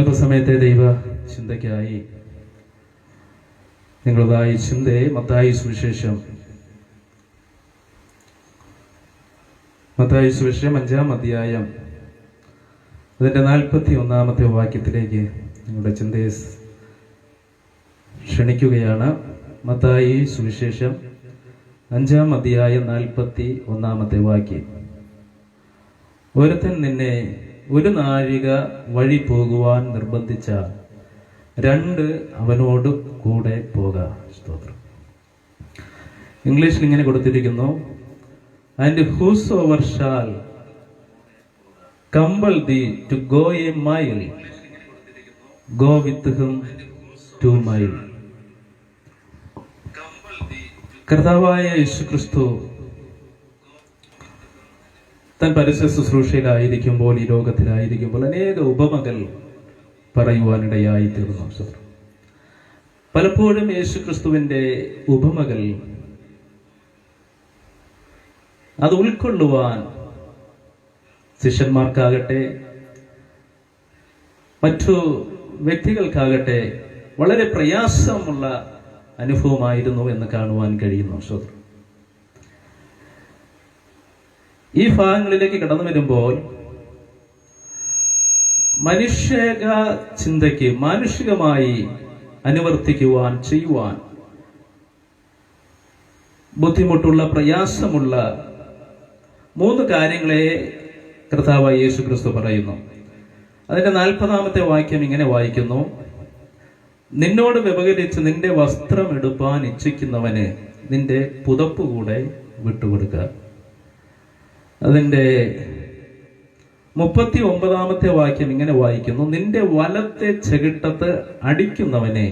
അല്പസമയത്തെ ദൈവ ചിന്തയ്ക്കായി നിങ്ങളുടേതായി ചിന്തയെ മത്തായി സുവിശേഷം 5-ാം അധ്യായം അതിൻ്റെ 41-ാമത്തെ വാക്യത്തിലേക്ക് നിങ്ങളുടെ ചിന്തയെ ക്ഷണിക്കുകയാണ്. മത്തായി സുവിശേഷം 5-ാം അധ്യായം 41-ാമത്തെ വാക്യം. ഒരുത്തൻ നിന്നെ ഒരു നാഴിക വഴി പോകുവാൻ നിർബന്ധിച്ചാൽ 2 അവനോട് കൂടെ പോകാം. സ്തോത്രം. ഇംഗ്ലീഷിൽ ഇങ്ങനെ കൊടുത്തിരിക്കുന്നു, and whosoever shall compel thee to go a mile, go with him 2 miles. കർത്താവായ യേശുക്രിസ്തു താൻ പരസ്യ ശുശ്രൂഷയിലായിരിക്കുമ്പോൾ, ഈ ലോകത്തിലായിരിക്കുമ്പോൾ അനേക ഉപമകൾ പറയുവാനിടയായി തീർന്നു. പലപ്പോഴും യേശുക്രിസ്തുവിന്റെ ഉപമകൾ അത് ഉൾക്കൊള്ളുവാൻ ശിഷ്യന്മാർക്കാകട്ടെ മറ്റു വ്യക്തികൾക്കാകട്ടെ വളരെ പ്രയാസമുള്ള അനുഭവമായിരുന്നു എന്ന് കാണുവാൻ കഴിയുന്നു. ഈ ഭാഗങ്ങളിലേക്ക് കടന്നു വരുമ്പോൾ മനുഷ്യ ചിന്തയ്ക്ക് മാനുഷികമായി അനുവർത്തിക്കുവാൻ ചെയ്യുവാൻ ബുദ്ധിമുട്ടുള്ള പ്രയാസമുള്ള 3 കാര്യങ്ങളെ കർത്താവായ യേശുക്രിസ്തു പറയുന്നു. അതിന്റെ 40-ാമത്തെ വാക്യം ഇങ്ങനെ വായിക്കുന്നു, നിന്നോട് വ്യപകരിച്ച് നിന്റെ വസ്ത്രം എടുപ്പാൻ ഇച്ഛിക്കുന്നവന് നിന്റെ പുതപ്പ് കൂടെ വിട്ടുകൊടുക്കുക. അതിന്റെ 39-ാമത്തെ വാക്യം ഇങ്ങനെ വായിക്കുന്നു, നിന്റെ വലത്തെ ചെകിട്ടത്ത് അടിക്കുന്നവനെ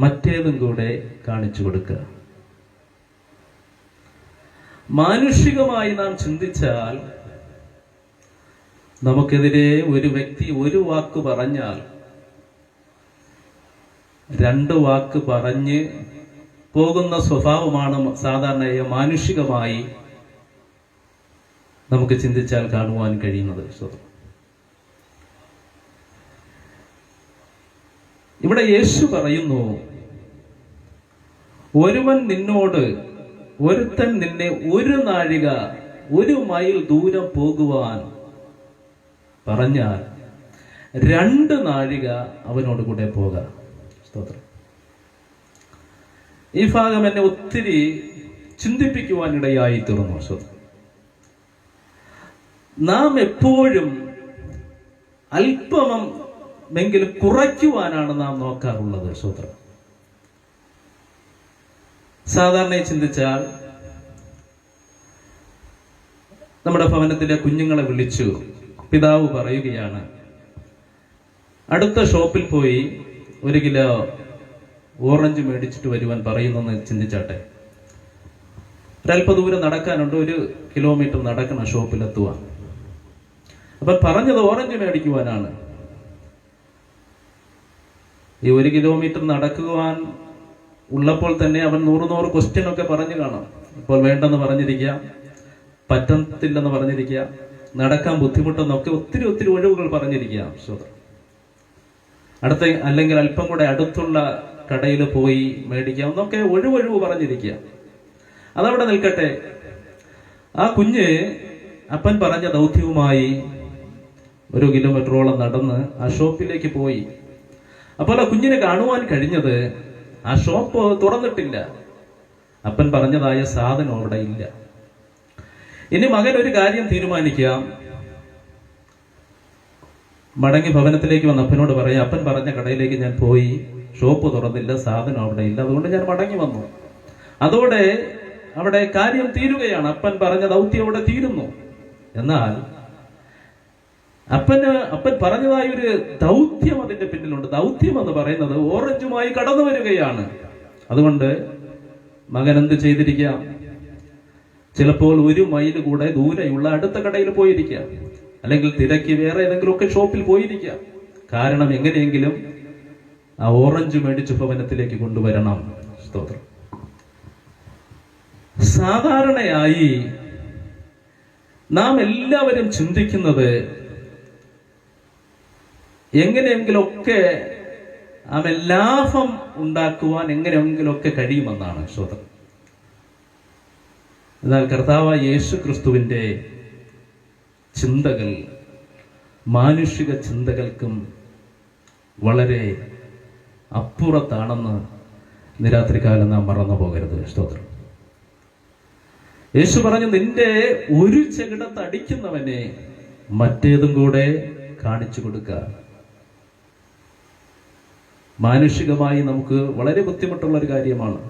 മറ്റേതും കൂടെ കാണിച്ചു കൊടുക്കുക. മാനുഷികമായി നാം ചിന്തിച്ചാൽ നമുക്കെതിരെ ഒരു വ്യക്തി ഒരു വാക്ക് പറഞ്ഞാൽ 2 വാക്ക് പറഞ്ഞ് പോകുന്ന സ്വഭാവമാണ് സാധാരണ മാനുഷികമായി നമുക്ക് ചിന്തിച്ചാൽ കാണുവാൻ കഴിയുന്നത്. ഇവിടെ യേശു പറയുന്നു, ഒരുത്തൻ നിന്നെ 1 നാഴിക 1 മൈൽ ദൂരം പോകുവാൻ പറഞ്ഞാൽ 2 നാഴിക അവനോട് കൂടെ പോകാം. സ്തോത്രം. ഈ ഭാഗം എന്നെ ഒത്തിരി ചിന്തിപ്പിക്കുവാൻ ഇടയായി തീർന്നു. സ്തോത്രം. നാം എപ്പോഴും അല്പമെങ്കിലും കുറയ്ക്കുവാനാണ് നാം നോക്കാറുള്ളത്. സ്തോത്രം. സാധാരണ ചിന്തിച്ചാൽ നമ്മുടെ ഭവനത്തിലെ കുഞ്ഞുങ്ങളെ വിളിച്ചു പിതാവ് പറയുകയാണ്, അടുത്ത ഷോപ്പിൽ പോയി 1 കിലോ ഓറഞ്ച് മേടിച്ചിട്ട് വരുവാൻ പറയുന്നെന്ന് ചിന്തിച്ചാട്ടെ. ഒരല്പ ദൂരം നടക്കാനുണ്ട്, 1 കിലോമീറ്റർ നടക്കണം ഷോപ്പിലെത്തുവാൻ. അപ്പൊ പറഞ്ഞത് ഓറഞ്ച് മേടിക്കുവാനാണ്. ഈ 1 കിലോമീറ്റർ നടക്കുവാൻ ഉള്ളപ്പോൾ തന്നെ അവൻ 100 ക്വസ്റ്റ്യൻ ഒക്കെ പറഞ്ഞു കാണാം. ഇപ്പോൾ വേണ്ടെന്ന് പറഞ്ഞിരിക്കുക, പറ്റത്തില്ലെന്ന് പറഞ്ഞിരിക്കുക, നടക്കാൻ ബുദ്ധിമുട്ടെന്നൊക്കെ ഒത്തിരി ഒഴിവുകൾ പറഞ്ഞിരിക്കുക. അല്ലെങ്കിൽ അല്പം കൂടെ അടുത്തുള്ള കടയിൽ പോയി മേടിക്കാം എന്നൊക്കെ ഒഴിവ് പറഞ്ഞിരിക്കുക. അതവിടെ നിൽക്കട്ടെ. ആ കുഞ്ഞ് അപ്പൻ പറഞ്ഞ ദൗത്യവുമായി 1 കിലോമീറ്ററോളം നടന്ന് ആ ഷോപ്പിലേക്ക് പോയി. അപ്പോൾ ആ കുഞ്ഞിനെ കാണുവാൻ കഴിഞ്ഞത് ആ ഷോപ്പ് തുറന്നിട്ടില്ല, അപ്പൻ പറഞ്ഞതായ സാധനം അവിടെ ഇല്ല. ഇനി മകൻ ഒരു കാര്യം തീരുമാനിക്കാം, മടങ്ങി ഭവനത്തിലേക്ക് വന്ന അപ്പനോട് പറയാം, അപ്പൻ പറഞ്ഞ കടയിലേക്ക് ഞാൻ പോയി, ഷോപ്പ് തുറന്നില്ല, സാധനം അവിടെ ഇല്ല, അതുകൊണ്ട് ഞാൻ മടങ്ങി വന്നു. അതോടെ അവിടെ കാര്യം തീരുകയാണ്, അപ്പൻ പറഞ്ഞ ദൗത്യം അവിടെ തീരുന്നു. എന്നാൽ അപ്പൻ പറഞ്ഞതായ ഒരു ദൗത്യം അതിന്റെ പിന്നിലുണ്ട്. ദൗത്യം എന്ന് പറയുന്നത് ഓറഞ്ചുമായി കടന്നു വരികയാണ്. അതുകൊണ്ട് മകൻ എന്ത് ചെയ്തിരിക്കാം? ചിലപ്പോൾ 1 മൈൽ കൂടെ ദൂരെയുള്ള അടുത്ത കടയിൽ പോയിരിക്കാം, അല്ലെങ്കിൽ തിരക്കി വേറെ ഏതെങ്കിലുമൊക്കെ ഷോപ്പിൽ പോയിരിക്കാം. കാരണം എങ്ങനെയെങ്കിലും ആ ഓറഞ്ച് മേടിച്ച് ഭവനത്തിലേക്ക് കൊണ്ടുവരണം. സ്തോത്രം. സാധാരണയായി നാം എല്ലാവരും ചിന്തിക്കുന്നത് എങ്ങനെയെങ്കിലൊക്കെ അവൻ ലാഭം ഉണ്ടാക്കുവാൻ എങ്ങനെയെങ്കിലൊക്കെ കഴിയുമെന്നാണ് ശ്രോതം. എന്നാൽ കർത്താവായ യേശു ക്രിസ്തുവിൻ്റെ ചിന്തകൾ മാനുഷിക ചിന്തകൾക്കും വളരെ അപ്പുറത്താണെന്ന് ഇന്ന് രാത്രികാലം നാം മറന്നു പോകരുത്. സ്തോത്രം. യേശു പറഞ്ഞു, നിന്റെ ഒരു ചെകിടത്ത് അടിക്കുന്നവനെ മറ്റേതും കൂടെ കാണിച്ചു കൊടുക്കുക. മാനുഷികമായി നമുക്ക് വളരെ ബുദ്ധിമുട്ടുള്ള ഒരു കാര്യമാണ്.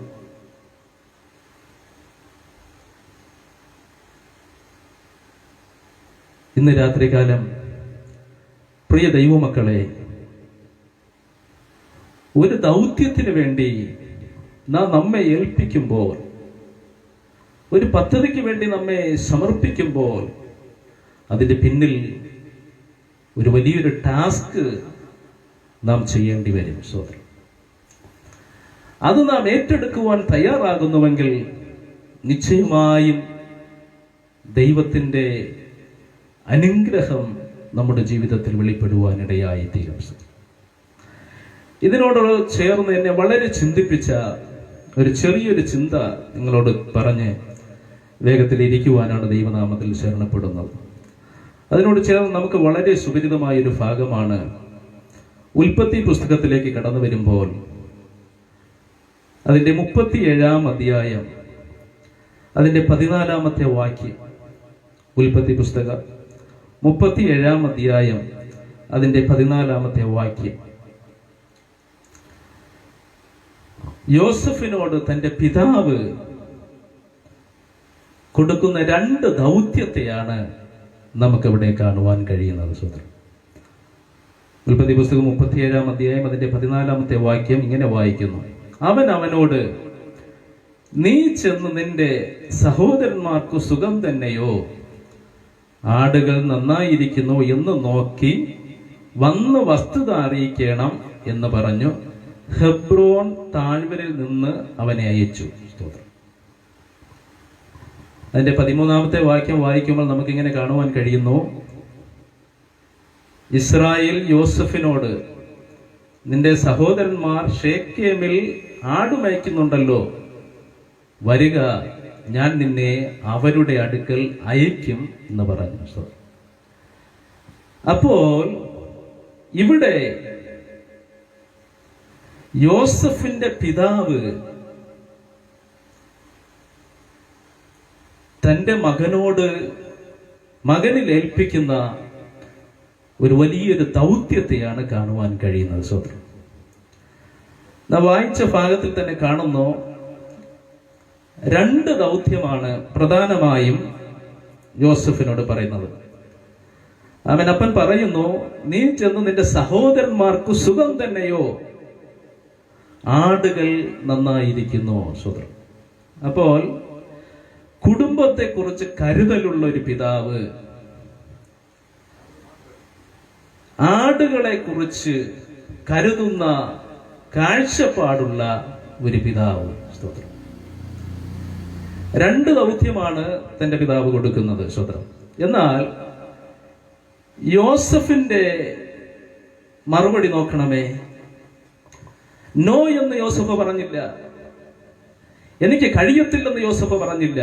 ഇന്ന് രാത്രികാലം പ്രിയ ദൈവമക്കളെ, ഒരു ദൗത്യത്തിന് വേണ്ടി നാം നമ്മെ ഏൽപ്പിക്കുമ്പോൾ, ഒരു പദ്ധതിക്ക് വേണ്ടി നമ്മെ സമർപ്പിക്കുമ്പോൾ, അതിന്റെ പിന്നിൽ ഒരു വലിയൊരു ടാസ്ക് നാം ചെയ്യേണ്ടി വരും. സോദരൻ, അത് നാം ഏറ്റെടുക്കുവാൻ തയ്യാറാകുന്നുവെങ്കിൽ നിശ്ചയമായും ദൈവത്തിൻ്റെ അനുഗ്രഹം നമ്മുടെ ജീവിതത്തിൽ വെളിപ്പെടുവാനിടയായി തീരും. ഇതിനോട് ചേർന്ന് എന്നെ വളരെ ചിന്തിപ്പിച്ച ഒരു ചെറിയൊരു ചിന്ത നിങ്ങളോട് പറഞ്ഞ് വേഗത്തിൽ ഇരിക്കുവാനാണ് ദൈവനാമത്തിൽ ശരണപ്പെടുന്നത്. അതിനോട് ചേർന്ന് നമുക്ക് വളരെ സുപരിതമായൊരു ഭാഗമാണ് ഉൽപ്പത്തി പുസ്തകത്തിലേക്ക് കടന്നു വരുമ്പോൾ അതിൻ്റെ 37-ാം അധ്യായം അതിൻ്റെ 14-ാമത്തെ വാക്യം. ഉൽപ്പത്തി പുസ്തകം 37-ാം അധ്യായം അതിൻ്റെ 14-ാമത്തെ വാക്യം. യോസഫിനോട് തൻ്റെ പിതാവ് കൊടുക്കുന്ന 2 ദൗത്യത്തെയാണ് നമുക്കിവിടെ കാണുവാൻ കഴിയുന്നത്. സുഹൃത്തുക്കളെ, ഉൽപ്പത്തി പുസ്തകം 37-ാം അധ്യായം അതിന്റെ 14-ാമത്തെ വാക്യം ഇങ്ങനെ വായിക്കുന്നു: അവൻ അവനോട്, നീ ചെന്ന് നിന്റെ സഹോദരന്മാർക്ക് സുഖം തന്നെയോ, ആടുകൾ നന്നായിരിക്കുന്നു എന്ന് നോക്കി വന്ന് വസ്തുത അറിയിക്കണം എന്ന് പറഞ്ഞു ഹെബ്രോൻ താഴ്വരയിൽ നിന്ന് അവനെ അയച്ചു. അതിന്റെ 13-ാമത്തെ വാക്യം വായിക്കുമ്പോൾ നമുക്കിങ്ങനെ കാണുവാൻ കഴിയുന്നു: ഇസ്രായേൽ യോസഫിനോട്, നിന്റെ സഹോദരന്മാർ ഷേക്കേമിൽ ആടുമയക്കുന്നുണ്ടല്ലോ, വരിക, ഞാൻ നിന്നെ അവരുടെ അടുക്കൽ അയക്കും എന്ന് പറഞ്ഞു. അപ്പോൾ ഇവിടെ യോസഫിന്റെ പിതാവ് തൻ്റെ മകനിൽ ഏൽപ്പിക്കുന്ന ഒരു വലിയൊരു ദൗത്യത്തെയാണ് കാണുവാൻ കഴിയുന്നത്. സോദരൻ, നാം വായിച്ച ഭാഗത്തിൽ തന്നെ കാണുന്നു, 2 ദൗത്യമാണ് പ്രധാനമായും യോസഫിനോട് പറയുന്നത്. അപ്പൻ പറയുന്നു, നീ ചെന്ന് നിന്റെ സഹോദരന്മാർക്ക് സുഖം തന്നെയോ, ആടുകൾ നന്നായിരിക്കുന്നു. സോദരൻ, അപ്പോൾ കുടുംബത്തെ കുറിച്ച് കരുതലുള്ള ഒരു പിതാവ്, ആടുകളെ കുറിച്ച് കരുതുന്ന കാഴ്ചപ്പാടുള്ള ഒരു പിതാവ്. സ്തോത്രം. 2 ദൗത്യമാണ് തന്റെ പിതാവ് കൊടുക്കുന്നത്. സ്തോത്രം. എന്നാൽ യോസഫിന്റെ മറുപടി നോക്കണമേ. നോ എന്ന് യോസഫ് പറഞ്ഞില്ല, എനിക്ക് കഴിയത്തില്ലെന്ന് യോസഫ് പറഞ്ഞില്ല.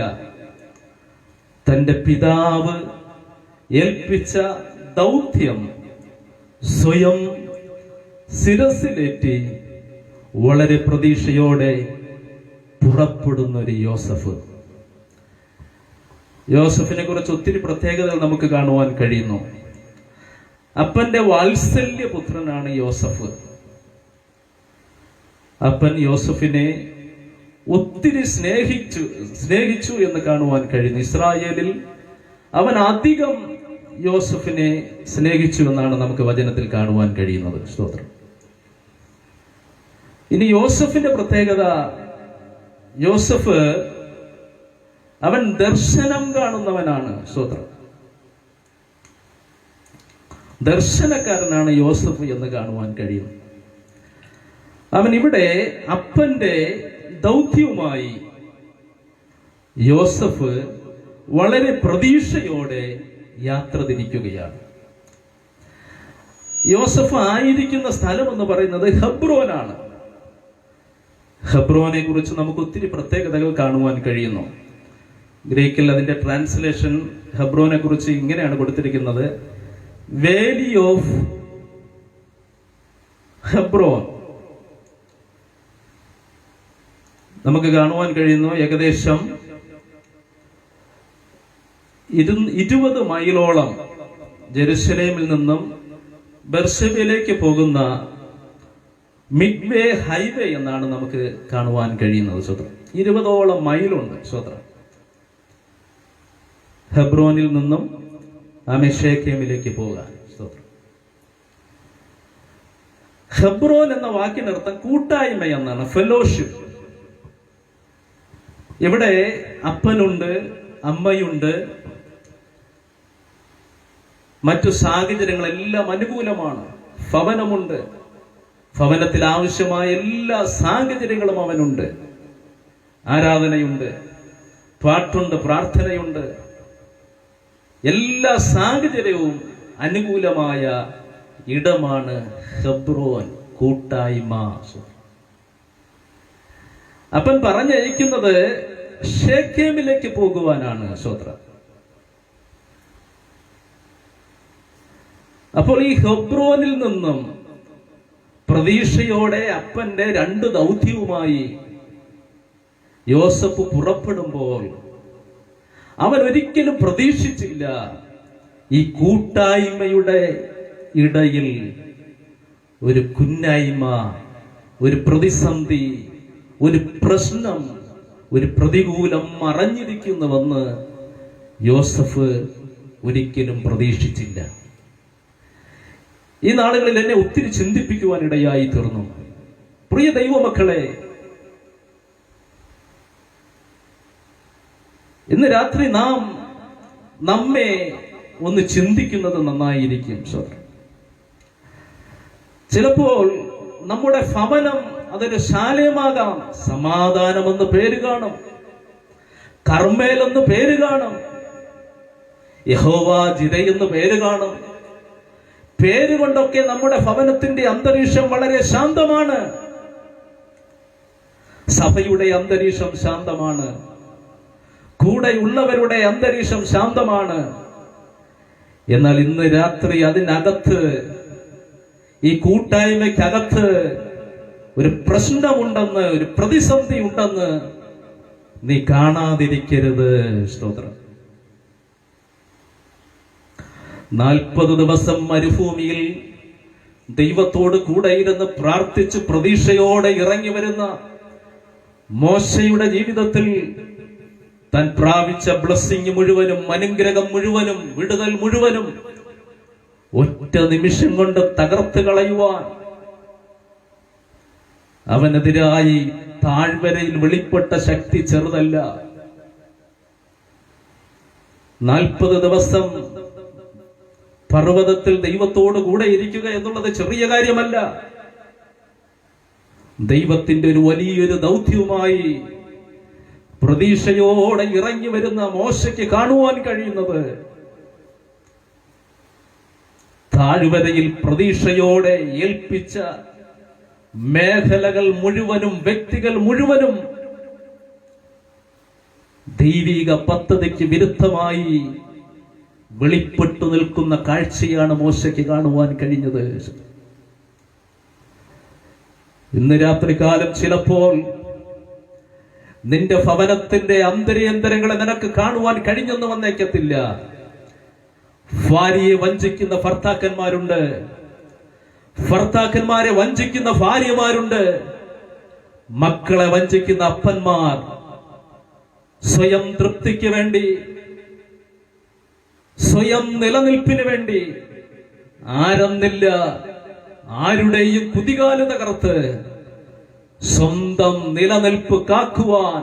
തന്റെ പിതാവ് ഏൽപ്പിച്ച ദൗത്യം സ്വയം ശിരസിലേറ്റി വളരെ പ്രതീക്ഷയോടെ പുറപ്പെടുന്ന ഒരു യോസഫ്. യോസഫിനെ കുറിച്ച് ഒത്തിരി പ്രത്യേകതകൾ നമുക്ക് കാണുവാൻ കഴിയുന്നു. അപ്പന്റെ വാത്സല്യപുത്രനാണ് യോസഫ്. അപ്പൻ യോസഫിനെ ഒത്തിരി സ്നേഹിച്ചു എന്ന് കാണുവാൻ കഴിയുന്നു. ഇസ്രായേലിൽ അവൻ അധികം യോസഫിനെ സ്നേഹിച്ചു എന്നാണ് നമുക്ക് വചനത്തിൽ കാണുവാൻ കഴിയുന്നത്. സ്തോത്രം. ഇനി യോസഫിന്റെ പ്രത്യേകത, യോസഫ് അവൻ ദർശനം കാണുന്നവനാണ്. സ്തോത്രം. ദർശനക്കാരനാണ് യോസഫ് എന്ന് കാണുവാൻ കഴിയും. അവൻ ഇവിടെ അപ്പന്റെ ദൗത്യവുമായി യോസഫ് വളരെ പ്രതീക്ഷയോടെ യാത്ര തിരിക്കുകയാണ്. യോസഫ് ആയിരിക്കുന്ന സ്ഥലം എന്ന് പറയുന്നത് ഹെബ്രോനാണ്. ഹെബ്രോനെ കുറിച്ച് നമുക്ക് ഒത്തിരി പ്രത്യേകതകൾ കാണുവാൻ കഴിയുന്നു. ഗ്രീക്കിൽ അതിന്റെ ട്രാൻസ്ലേഷൻ ഹെബ്രോനെ കുറിച്ച് ഇങ്ങനെയാണ് കൊടുത്തിരിക്കുന്നത്: വേലി ഓഫ് ഹെബ്രോൻ. നമുക്ക് കാണുവാൻ കഴിയുന്നു ഏകദേശം 20 മൈലോളം ജെറുസലേമിൽ നിന്നും ബെർശബയിലേക്ക് പോകുന്ന മിഡ്വേ ഹൈവേ എന്നാണ് നമുക്ക് കാണുവാൻ കഴിയുന്നത്. സ്വത്രം 20ഓളം മൈലുണ്ട്. സ്വത്രം ഹെബ്രോനിൽ നിന്നും ഷേഖേമിലേക്ക് പോകാൻ. സ്വത്രം ഹെബ്രോൻ എന്ന വാക്കിനർത്ഥം കൂട്ടായ്മ എന്നാണ്, ഫെലോഷിപ്പ്. ഇവിടെ അപ്പനുണ്ട്, അമ്മയുണ്ട്, മറ്റു സാഹചര്യങ്ങളെല്ലാം അനുകൂലമാണ്. ഭവനമുണ്ട്, ഭവനത്തിൽ ആവശ്യമായ എല്ലാ സാഹചര്യങ്ങളും അവനുണ്ട്. ആരാധനയുണ്ട്, പാട്ടുണ്ട്, പ്രാർത്ഥനയുണ്ട്. എല്ലാ സാഹചര്യവും അനുകൂലമായ ഇടമാണ് ഹെബ്രോൻ, കൂട്ടായ്മ. അപ്പൻ പറഞ്ഞയക്കുന്നത് ഷേഖേമിലേക്ക് പോകുവാനാണ്. സ്വത്രം അപ്പോൾ ഈ ഹെബ്രോനിൽ നിന്നും പ്രതീക്ഷയോടെ അപ്പന്റെ 2 ദൗത്യവുമായി യോസഫ് പുറപ്പെടുമ്പോൾ അവൻ ഒരിക്കലും പ്രതീക്ഷിച്ചില്ല ഈ കൂട്ടായ്മയുടെ ഇടയിൽ ഒരു കുന്നായ്മ, ഒരു പ്രതിസന്ധി, ഒരു പ്രശ്നം, ഒരു പ്രതികൂലം മറഞ്ഞിരിക്കുന്നുവെന്ന് യോസഫ് ഒരിക്കലും പ്രതീക്ഷിച്ചില്ല. ഈ നാളുകളിൽ എന്നെ ഒത്തിരി ചിന്തിപ്പിക്കുവാൻ ഇടയായി തീർന്നു. പ്രിയ ദൈവമക്കളെ, ഇന്ന് രാത്രി നാം നമ്മെ ഒന്ന് ചിന്തിക്കുന്നത് നന്നായിരിക്കും. ചിലപ്പോൾ നമ്മുടെ ഭവനം അതൊരു ശാലയമാകാം. സമാധാനമെന്ന് പേര് കാണും, കർമ്മേലെന്ന് പേര് കാണും, യഹോവ ജിരയെന്ന് പേര് കാണും. പേരുകൊണ്ടൊക്കെ നമ്മുടെ ഭവനത്തിന്റെ അന്തരീക്ഷം വളരെ ശാന്തമാണ്. സഭയുടെ അന്തരീക്ഷം ശാന്തമാണ്, കൂടെയുള്ളവരുടെ അന്തരീക്ഷം ശാന്തമാണ്. എന്നാൽ ഇന്ന് രാത്രി അതിനകത്ത്, ഈ കൂട്ടായ്മയ്ക്കകത്ത് ഒരു പ്രശ്നമുണ്ടെന്ന്, ഒരു പ്രതിസന്ധി ഉണ്ടെന്ന് നീ കാണാതിരിക്കരുത്. സ്തോത്രം. 40 ദിവസം മരുഭൂമിയിൽ ദൈവത്തോട് കൂടെ ഇരുന്ന് പ്രാർത്ഥിച്ച് പ്രതീക്ഷയോടെ ഇറങ്ങി വരുന്ന മോശയുടെ ജീവിതത്തിൽ താൻ പ്രാപിച്ച ബ്ലെസ്സിങ് മുഴുവനും, അനുഗ്രഹം മുഴുവനും, വിടുതൽ മുഴുവനും ഒറ്റ നിമിഷം കൊണ്ട് തകർത്ത് കളയുവാൻ അവനെതിരായി താഴ്വരയിൽ വെളിപ്പെട്ട ശക്തി ചെറുതല്ല. 40 ദിവസം പർവ്വതത്തിൽ ദൈവത്തോട് കൂടെ ഇരിക്കുക എന്നുള്ളത് ചെറിയ കാര്യമല്ല. ദൈവത്തിന്റെ ഒരു വലിയൊരു ദൗത്യവുമായി പ്രതീക്ഷയോടെ ഇറങ്ങി വരുന്ന മോശയ്ക്ക് കാണുവാൻ കഴിയുന്നത് താഴ്വരയിൽ പ്രതീക്ഷയോടെ ഏൽപ്പിച്ച മേഖലകൾ മുഴുവനും, വ്യക്തികൾ മുഴുവനും ദൈവിക പദ്ധതിക്ക് വിരുദ്ധമായി വെളിപ്പെട്ടു നിൽക്കുന്ന കാഴ്ചയാണ് മോശയ്ക്ക് കാണുവാൻ കഴിഞ്ഞത്. ഇന്ന് രാത്രികാലം ചിലപ്പോൾ നിന്റെ ഭവനത്തിന്റെ അന്തരേന്തരങ്ങളെ നിനക്ക് കാണുവാൻ കഴിഞ്ഞെന്ന് വന്നേക്കത്തില്ല. ഭാര്യയെ വഞ്ചിക്കുന്ന ഭർത്താക്കന്മാരുണ്ട്, ഭർത്താക്കന്മാരെ വഞ്ചിക്കുന്ന ഭാര്യമാരുണ്ട്, മക്കളെ വഞ്ചിക്കുന്ന അപ്പന്മാർ. സ്വയം തൃപ്തിക്ക് വേണ്ടി, സ്വയം നിലനിൽപ്പിന് വേണ്ടി ആരെന്നില്ല ആരുടെയും കുതികാല് തകർത്ത് സ്വന്തം നിലനിൽപ്പ് കാക്കുവാൻ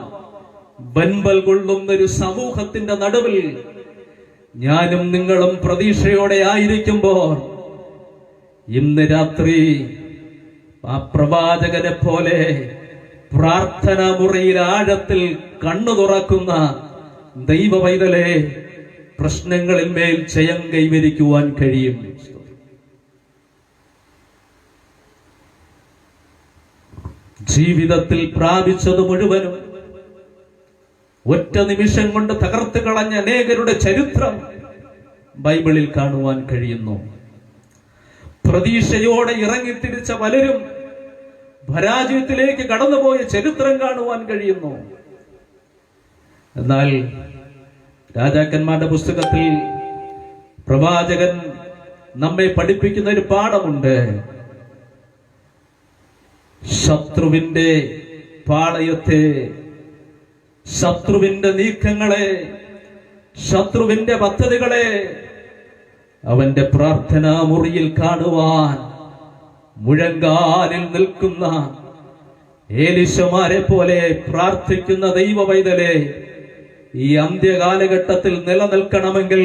വെമ്പൽ കൊള്ളുന്നൊരു സമൂഹത്തിന്റെ നടുവിൽ ഞാനും നിങ്ങളും പ്രതീക്ഷയോടെ ആയിരിക്കുമ്പോൾ ഇന്ന് രാത്രി ആ പ്രവാചകനെ പോലെ പ്രാർത്ഥനാ മുറിയിൽ ആഴത്തിൽ കണ്ണു തുറക്കുന്ന ദൈവ പൈതലെ, പ്രശ്നങ്ങളിൽ മേൽ ജയം കൈവരിക്കുവാൻ കഴിയും. ജീവിതത്തിൽ പ്രാപിച്ചത് മുഴുവനും ഒറ്റ നിമിഷം കൊണ്ട് തകർത്ത് കളഞ്ഞ അനേകരുടെ ചരിത്രം ബൈബിളിൽ കാണുവാൻ കഴിയുന്നു. പ്രതീക്ഷയോടെ ഇറങ്ങിത്തിരിച്ച പലരും പരാജയത്തിലേക്ക് കടന്നുപോയ ചരിത്രം കാണുവാൻ കഴിയുന്നു. എന്നാൽ രാജാക്കന്മാരുടെ പുസ്തകത്തിൽ പ്രവാചകൻ നമ്മെ പഠിപ്പിക്കുന്ന ഒരു പാഠമുണ്ട്. ശത്രുവിന്റെ പാളയത്തെ, ശത്രുവിന്റെ നീക്കങ്ങളെ, ശത്രുവിന്റെ പദ്ധതികളെ അവന്റെ പ്രാർത്ഥനാ മുറിയിൽ കാണുവാൻ മുഴങ്കാലിൽ നിൽക്കുന്ന ഏലീശമാരെ പോലെ പ്രാർത്ഥിക്കുന്ന ദൈവ പൈതലെ, ഈ അന്ത്യകാലഘട്ടത്തിൽ നിലനിൽക്കണമെങ്കിൽ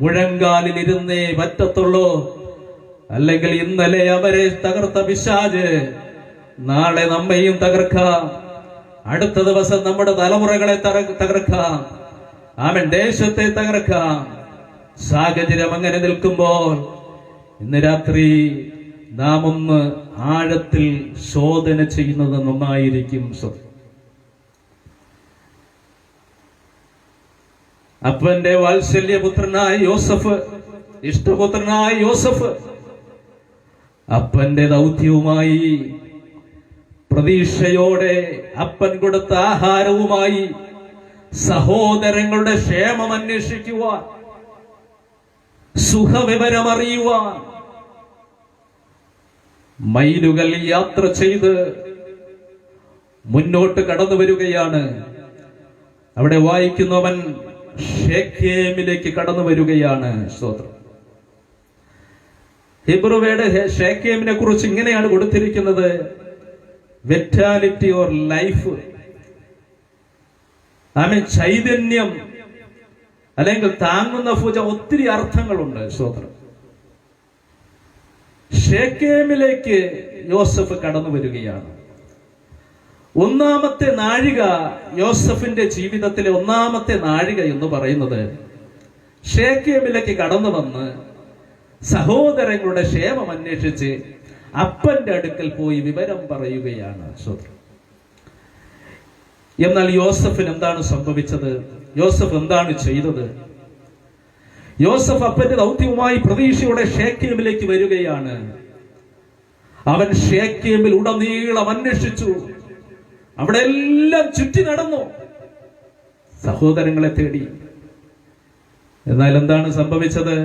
മുഴങ്കാലിൽ ഇരുന്നേ പറ്റത്തുള്ളൂ. അല്ലെങ്കിൽ ഇന്നലെ അവരെ തകർത്ത പിശാച് നാളെ നമ്മയും തകർക്കാം. അടുത്ത ദിവസം നമ്മുടെ തലമുറകളെ തകർക്കാം. ആമേൻ, ദേശത്തെ തകർക്കാം. സാഹചര്യം അങ്ങനെ നിൽക്കുമ്പോൾ ഇന്ന് രാത്രി നാം ഒന്ന് ആഴത്തിൽ ശോധന ചെയ്യുന്നത് നന്നായിരിക്കും. അപ്പന്റെ വാത്സല്യപുത്രനായ യോസഫ്, ഇഷ്ടപുത്രനായ യോസഫ് അപ്പന്റെ ദൗത്യവുമായി, പ്രതീക്ഷയോടെ അപ്പൻ കൊടുത്ത ആഹാരവുമായി സഹോദരങ്ങളുടെ ക്ഷേമം അന്വേഷിക്കുവാൻ, സുഖവിവരമറിയുവാൻ മൈലുകൾ യാത്ര ചെയ്ത് മുന്നോട്ട് കടന്നു വരികയാണ്. അവിടെ വായിക്കുന്നവൻ ഷേക്കേമിലേക്ക് കടന്നു വരികയാണ്. സ്തോത്രം. ഹെബ്രുവേഡ് ഷേക്കേമിനെ കുറിച്ച് ഇങ്ങനെയാണ് കൊടുത്തിരിക്കുന്നത്: വെറ്റാലിറ്റി ഓർ ലൈഫ്. ആമേൻ, ചൈതന്യം അല്ലെങ്കിൽ താങ്ങുന്ന ഭുജ. ഒത്തിരി അർത്ഥങ്ങളുണ്ട്. സ്തോത്രം. ഷേക്കേമിലേക്ക് യോസഫ് കടന്നു വരികയാണ്. ഒന്നാമത്തെ നാഴിക, യോസഫിന്റെ ജീവിതത്തിലെ ഒന്നാമത്തെ നാഴിക എന്ന് പറയുന്നത് ഷേക്കേമിലേക്ക് കടന്നു വന്ന് സഹോദരങ്ങളുടെ ക്ഷേമം അന്വേഷിച്ച് അപ്പന്റെ അടുക്കൽ പോയി വിവരം പറയുകയാണ്. എന്നാൽ യോസഫിന് എന്താണ് സംഭവിച്ചത്? യോസഫ് എന്താണ് ചെയ്തത്? യോസഫ് അപ്പന്റെ ദൗത്യവുമായി പ്രതീക്ഷയോടെ ഷേക്കേമിലേക്ക് വരികയാണ്. അവൻ ഷേക്കേമിൽ ഉടനീളം അന്വേഷിച്ചു. അവിടെ എല്ലാം ചുറ്റി നടന്നു, സഹോദരങ്ങളെ തേടി. എന്നാൽ എന്താണ് സംഭവിച്ചത്?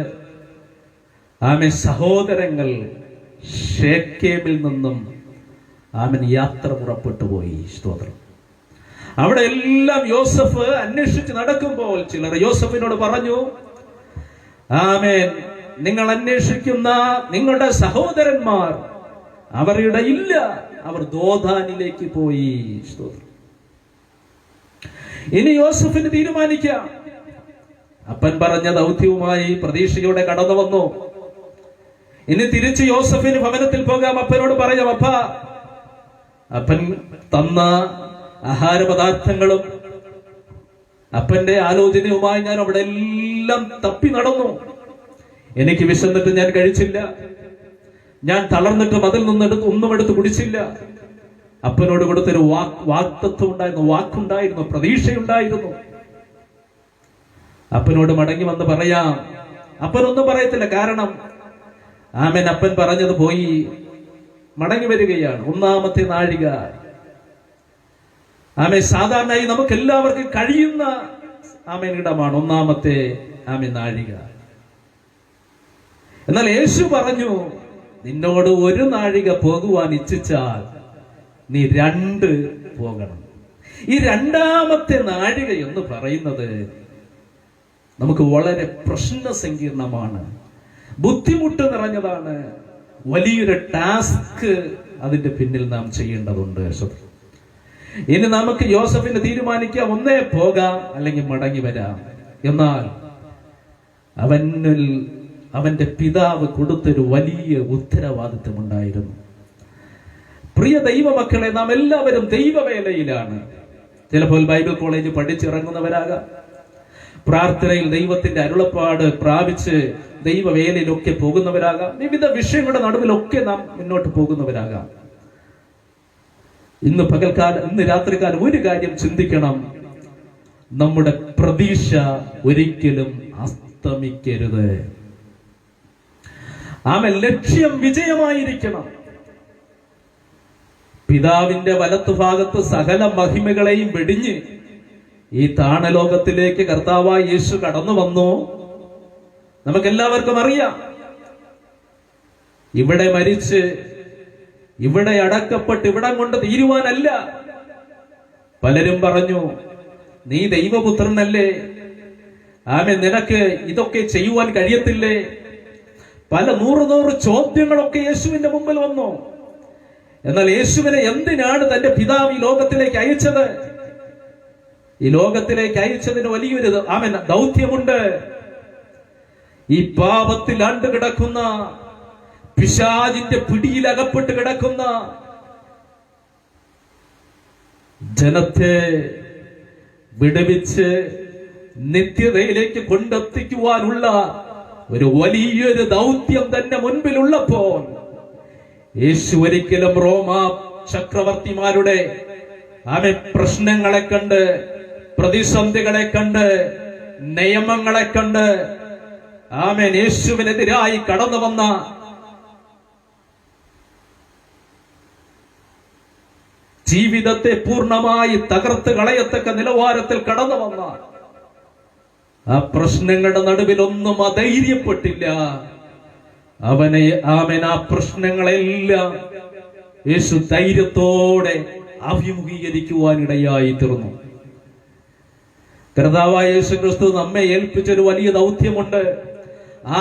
ആമേൻ, സഹോദരങ്ങൾ ഷേക്കേമിൽ നിന്നും ആമേൻ യാത്ര പുറപ്പെട്ടു പോയി. സ്തോത്രം. അവിടെ എല്ലാം യോസഫ് അന്വേഷിച്ച് നടക്കുമ്പോൾ ചിലർ യോസഫിനോട് പറഞ്ഞു, ആമേൻ, നിങ്ങൾ അന്വേഷിക്കുന്ന നിങ്ങളുടെ സഹോദരന്മാർ അവരുടെ ഇല്ല, അവർ ദോഥാനിലേക്ക് പോയി. സ്തോത്രം. ഇനി യോസഫിന് തീരുമാനിക്കാം. അപ്പൻ പറഞ്ഞ ദൗത്യവുമായി പ്രതീക്ഷയോടെ കടന്നു വന്നു. ഇനി തിരിച്ച് യോസഫിന് ഭവനത്തിൽ പോകാം. അപ്പനോട് പറയാം, അപ്പ, അപ്പൻ തന്ന ആഹാര പദാർത്ഥങ്ങളും അപ്പന്റെ ആലോചനയുമായി ഞാൻ അവിടെ എല്ലാം തപ്പി നടന്നു. എനിക്ക് വിശന്നിട്ട് ഞാൻ കഴിച്ചില്ല, ഞാൻ തളർന്നിട്ടും അതിൽ നിന്നെടുത്ത് ഒന്നും എടുത്ത് കുടിച്ചില്ല. അപ്പനോട് കൊടുത്തൊരു വാക്തത്വം ഉണ്ടായിരുന്നു, വാക്കുണ്ടായിരുന്നു, പ്രതീക്ഷയുണ്ടായിരുന്നു. അപ്പനോട് മടങ്ങി വന്ന് പറയാം. അപ്പനൊന്നും പറയത്തില്ല. കാരണം ആമേൻ, അപ്പൻ പറഞ്ഞത് പോയി. മടങ്ങി വരികയാണ്. ഒന്നാമത്തെ നാഴിക. ആമേൻ, സാധാരണയായി നമുക്ക് എല്ലാവർക്കും കഴിയുന്ന ആമേൻ ഇടമാണ് ഒന്നാമത്തെ ആമേൻ നാഴിക. എന്നാൽ യേശു പറഞ്ഞു, നിന്നോട് ഒരു നാഴിക പോകുവാൻ ഇച്ഛിച്ചാൽ നീ 2 പോകണം. ഈ രണ്ടാമത്തെ നാഴിക എന്ന് പറയുന്നത് നമുക്ക് വളരെ പ്രശ്നസങ്കീർണമാണ്, ബുദ്ധിമുട്ട് നിറഞ്ഞതാണ്. വലിയൊരു ടാസ്ക് അതിന്റെ പിന്നിൽ നാം ചെയ്യേണ്ടതുണ്ട്. ഇനി നമുക്ക് യോസഫിന് തീരുമാനിക്കാം, ഒന്നേ പോകാം അല്ലെങ്കിൽ മടങ്ങി വരാം. എന്നാൽ അവന്റെ പിതാവ് കൊടുത്തൊരു വലിയ ഉത്തരവാദിത്വം ഉണ്ടായിരുന്നു. പ്രിയ ദൈവമക്കളെ, നാം എല്ലാവരും ദൈവവേലയിലാണ്. ചിലപ്പോൾ ബൈബിൾ കോളേജ് പഠിച്ചിറങ്ങുന്നവരാകാം, പ്രാർത്ഥനയിൽ ദൈവത്തിന്റെ അരുളപ്പാട് പ്രാപിച്ച് ദൈവവേലയിലൊക്കെ പോകുന്നവരാകാം, വിവിധ വിഷയങ്ങളുടെ നടുവിലൊക്കെ നാം മുന്നോട്ട് പോകുന്നവരാകാം. ഇന്ന് രാത്രികാലം ഒരു കാര്യം ചിന്തിക്കണം. നമ്മുടെ പ്രതീക്ഷ ഒരിക്കലും അസ്തമിക്കരുത്. ലക്ഷ്യം വിജയമായിരിക്കണം. പിതാവിന്റെ വലത്തുഭാഗത്ത് സകല മഹിമകളെയും വെടിഞ്ഞ് ഈ താണലോകത്തിലേക്ക് കർത്താവായ യേശു കടന്നു വന്നു. നമുക്കെല്ലാവർക്കും അറിയാം. ഇവിടെ മരിച്ച് ഇവിടെ അടക്കപ്പെട്ട് ഇവിടം കൊണ്ട് തീരുവാനല്ല. പലരും പറഞ്ഞു, നീ ദൈവപുത്രനല്ലേ, നിനക്ക് ഇതൊക്കെ ചെയ്യുവാൻ കഴിയത്തില്ലേ? പല നൂറ് ചോദ്യങ്ങളൊക്കെ യേശുവിന്റെ മുമ്പിൽ വന്നു. എന്നാൽ യേശുവിനെ എന്തിനാണ് തന്റെ പിതാവ് ഈ ലോകത്തിലേക്ക് അയച്ചത്? ഈ ലോകത്തിലേക്ക് അയച്ചതിന് വലിയൊരു ദൗത്യമുണ്ട്. ഈ പാപത്തിൽ ആണ്ട് കിടക്കുന്ന, പിശാചിന്റെ പിടിയിൽ അകപ്പെട്ട് കിടക്കുന്ന ജനത്തെ വിടുവിച്ച് നിത്യതയിലേക്ക് കൊണ്ടെത്തിക്കുവാനുള്ള ഒരു വലിയൊരു ദൗത്യം തന്നെ മുൻപിലുള്ളപ്പോൾ യേശു ഒരിക്കലും റോമ ചക്രവർത്തിമാരുടെ പ്രശ്നങ്ങളെ കണ്ട്, പ്രതിസന്ധികളെ കണ്ട്, നിയമങ്ങളെ കണ്ട് യേശുവിനെതിരായി കടന്നു വന്ന ജീവിതത്തെ പൂർണ്ണമായി തകർത്ത് കളയത്തക്ക നിലവാരത്തിൽ കടന്നു വന്ന ആ പ്രശ്നങ്ങളുടെ നടുവിൽ ഒന്നും അധൈര്യപ്പെട്ടില്ല. ആ പ്രശ്നങ്ങളെല്ലാം യേശു ധൈര്യത്തോടെ അഭിമുഖീകരിക്കുവാനിടയായി തീർന്നു. കർത്താവായ യേശു ക്രിസ്തു നമ്മെ ഏൽപ്പിച്ചൊരു വലിയ ദൗത്യമുണ്ട്.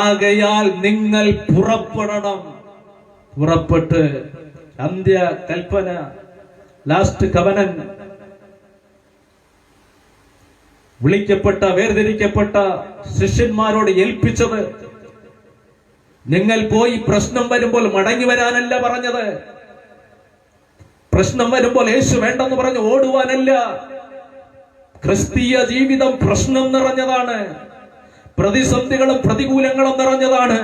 ആകയാൽ നിങ്ങൾ പുറപ്പെടണം. പുറപ്പെട്ട് അന്ത്യ കൽപ്പന, ലാസ്റ്റ് കവനൻ, വിളിക്കപ്പെട്ട വേർതിരിക്കപ്പെട്ട ശിഷ്യന്മാരോട് ഏൽപ്പിച്ചത്, നിങ്ങൾ പോയി പ്രശ്നം വരുമ്പോൾ മടങ്ങി വരാനല്ല പറഞ്ഞത്. പ്രശ്നം വരുമ്പോൾ യേശു വേണ്ടെന്ന് പറഞ്ഞ് ഓടുവാനല്ല. ക്രിസ്തീയ ജീവിതം പ്രശ്നം നിറഞ്ഞതാണ്. പ്രതിസന്ധികളും പ്രതികൂലങ്ങളും നിറഞ്ഞതാണ്.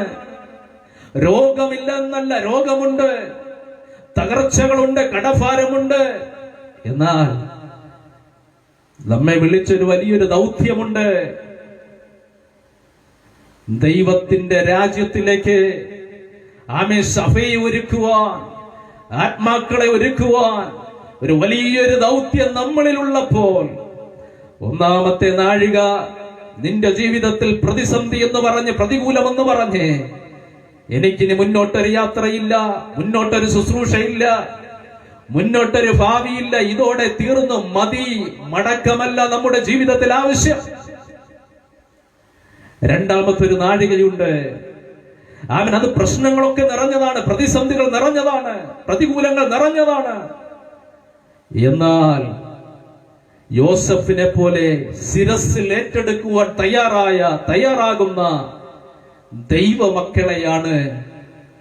രോഗമില്ലെന്നല്ല, രോഗമുണ്ട്, തകർച്ചകളുണ്ട്, കടഭാരമുണ്ട്. എന്നാൽ നമ്മെ വിളിച്ചൊരു വലിയൊരു ദൗത്യമുണ്ട്. ദൈവത്തിന്റെ രാജ്യത്തിലേക്ക് സഭയെ ഒരുക്കുവാൻ, ആത്മാക്കളെ ഒരുക്കുവാൻ ഒരു വലിയൊരു ദൗത്യം നമ്മളിലുള്ളപ്പോൾ, ഒന്നാമത്തെ നാഴിക നിന്റെ ജീവിതത്തിൽ പ്രതിസന്ധി എന്ന് പറഞ്ഞ്, പ്രതികൂലമെന്ന് പറഞ്ഞ് എനിക്കിനി മുന്നോട്ടൊരു യാത്രയില്ല, മുന്നോട്ടൊരു ശുശ്രൂഷയില്ല, മുന്നോട്ടൊരു ഭാവിയില്ല, ഇതോടെ തീർന്നു, മതി, മടക്കമല്ല നമ്മുടെ ജീവിതത്തിൽ ആവശ്യം. രണ്ടാമത്തൊരു നാഴികയുണ്ട്. അത് പ്രശ്നങ്ങളൊക്കെ നിറഞ്ഞതാണ്, പ്രതിസന്ധികൾ നിറഞ്ഞതാണ്, പ്രതികൂലങ്ങൾ നിറഞ്ഞതാണ്. എന്നാൽ യോസഫിനെ പോലെ ശിരസ്സിൽ ഏറ്റെടുക്കുവാൻ തയ്യാറാകുന്ന ദൈവമക്കളെയാണ്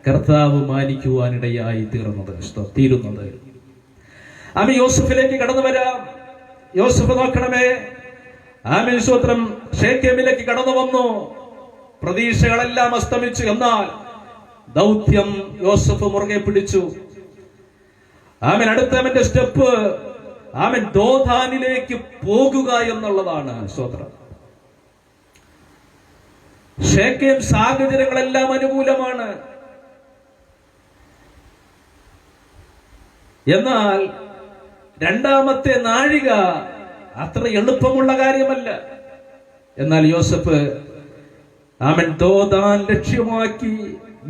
കർത്താവ് മാനിക്കുവാനിടയായി തീരുന്നത്. യോസഫിലേക്ക് കടന്നു വരാം. യോസഫ് നോക്കണമേ, സ്തോത്രം, ഷേക്കെമിലേക്ക് കടന്നു വന്നു. പ്രതീക്ഷകളെല്ലാം അസ്തമിച്ചു. എന്നാൽ ദൗത്യം യോസഫ് മുറുകെ പിടിച്ചു. അടുത്തവന്റെ സ്റ്റെപ്പ് ദോഥാനിലേക്ക് പോകുക എന്നുള്ളതാണ്. സ്തോത്രം. ഷേക്കെം സാഹചര്യങ്ങളെല്ലാം അനുകൂലമാണ്. എന്നാൽ രണ്ടാമത്തെ നാഴിക അത്ര എളുപ്പമുള്ള കാര്യമല്ല. എന്നാൽ യോസഫ് ദോഥാൻ ലക്ഷ്യമാക്കി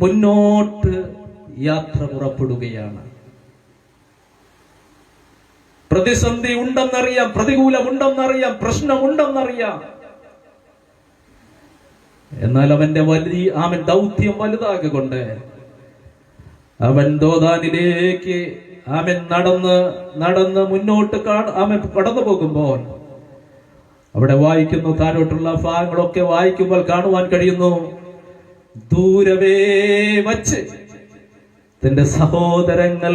മുന്നോട്ട് യാത്ര പുറപ്പെടുകയാണ്. പ്രതിസന്ധി ഉണ്ടെന്നറിയാം, പ്രതികൂലമുണ്ടെന്നറിയാം, പ്രശ്നമുണ്ടെന്നറിയാം. എന്നാൽ അവന്റെ ദൗത്യം വലുതാകൊണ്ട് ദോഥാനിലേക്ക് നടന്ന് മുന്നോട്ട് കടന്നു പോകുമ്പോൾ അവിടെ വായിക്കുന്നു, താഴോട്ടുള്ള ഭാഗങ്ങളൊക്കെ വായിക്കുമ്പോൾ കാണുവാൻ കഴിയുന്നു, ദൂരവേ വച്ച് തന്റെ സഹോദരങ്ങൾ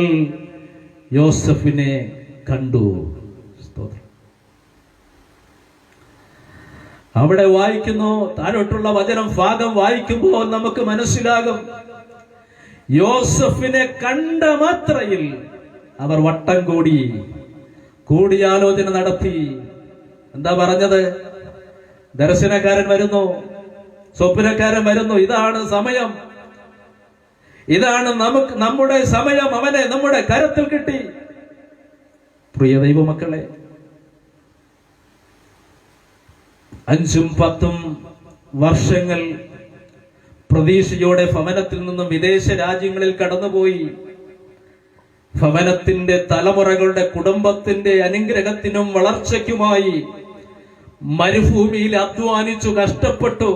യോസഫിനെ കണ്ടു. അവിടെ വായിക്കുന്നു, താഴോട്ടുള്ള ഭാഗം വായിക്കുമ്പോൾ നമുക്ക് മനസ്സിലാകും, യോസഫിനെ കണ്ട മാത്രയിൽ അവർ വട്ടം കൂടിയാലോചന നടത്തി. എന്താ പറഞ്ഞത്? ദർശനക്കാരൻ വരുന്നു, സ്വപ്നക്കാരൻ വരുന്നു, ഇതാണ് സമയം, ഇതാണ് നമ്മുടെ സമയം, അവനെ നമ്മുടെ കരത്തിൽ കിട്ടി. പ്രിയ ദൈവമക്കളെ, 5ഉം 10ഉം വർഷങ്ങൾ പ്രതീക്ഷയോടെ ഭവനത്തിൽ നിന്നും വിദേശ രാജ്യങ്ങളിൽ കടന്നുപോയി. ഭവനത്തിന്റെ തലമുറകളുടെ കുടുംബത്തിന്റെ അനുഗ്രഹത്തിനും വളർച്ചയ്ക്കുമായി മരുഭൂമിയിൽ അധ്വാനിച്ചു കഷ്ടപ്പെട്ടു.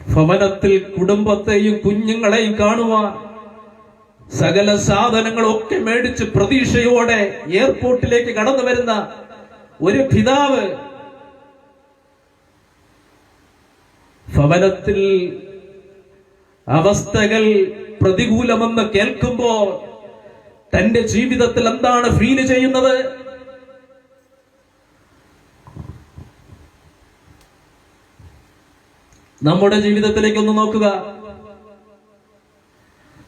ഭവനത്തിൽ കുടുംബത്തെയും കുഞ്ഞുങ്ങളെയും കാണുവാൻ സകല സാധനങ്ങളൊക്കെ മേടിച്ച് പ്രതീക്ഷയോടെ എയർപോർട്ടിലേക്ക് കടന്നു വരുന്ന ഒരു പിതാവ് ഭവനത്തിൽ അവസ്ഥകൾ പ്രതികൂലമെന്ന് കേൾക്കുമ്പോൾ തന്റെ ജീവിതത്തിൽ എന്താണ് ഫീൽ ചെയ്യുന്നത്? നമ്മുടെ ജീവിതത്തിലേക്കൊന്ന് നോക്കുക.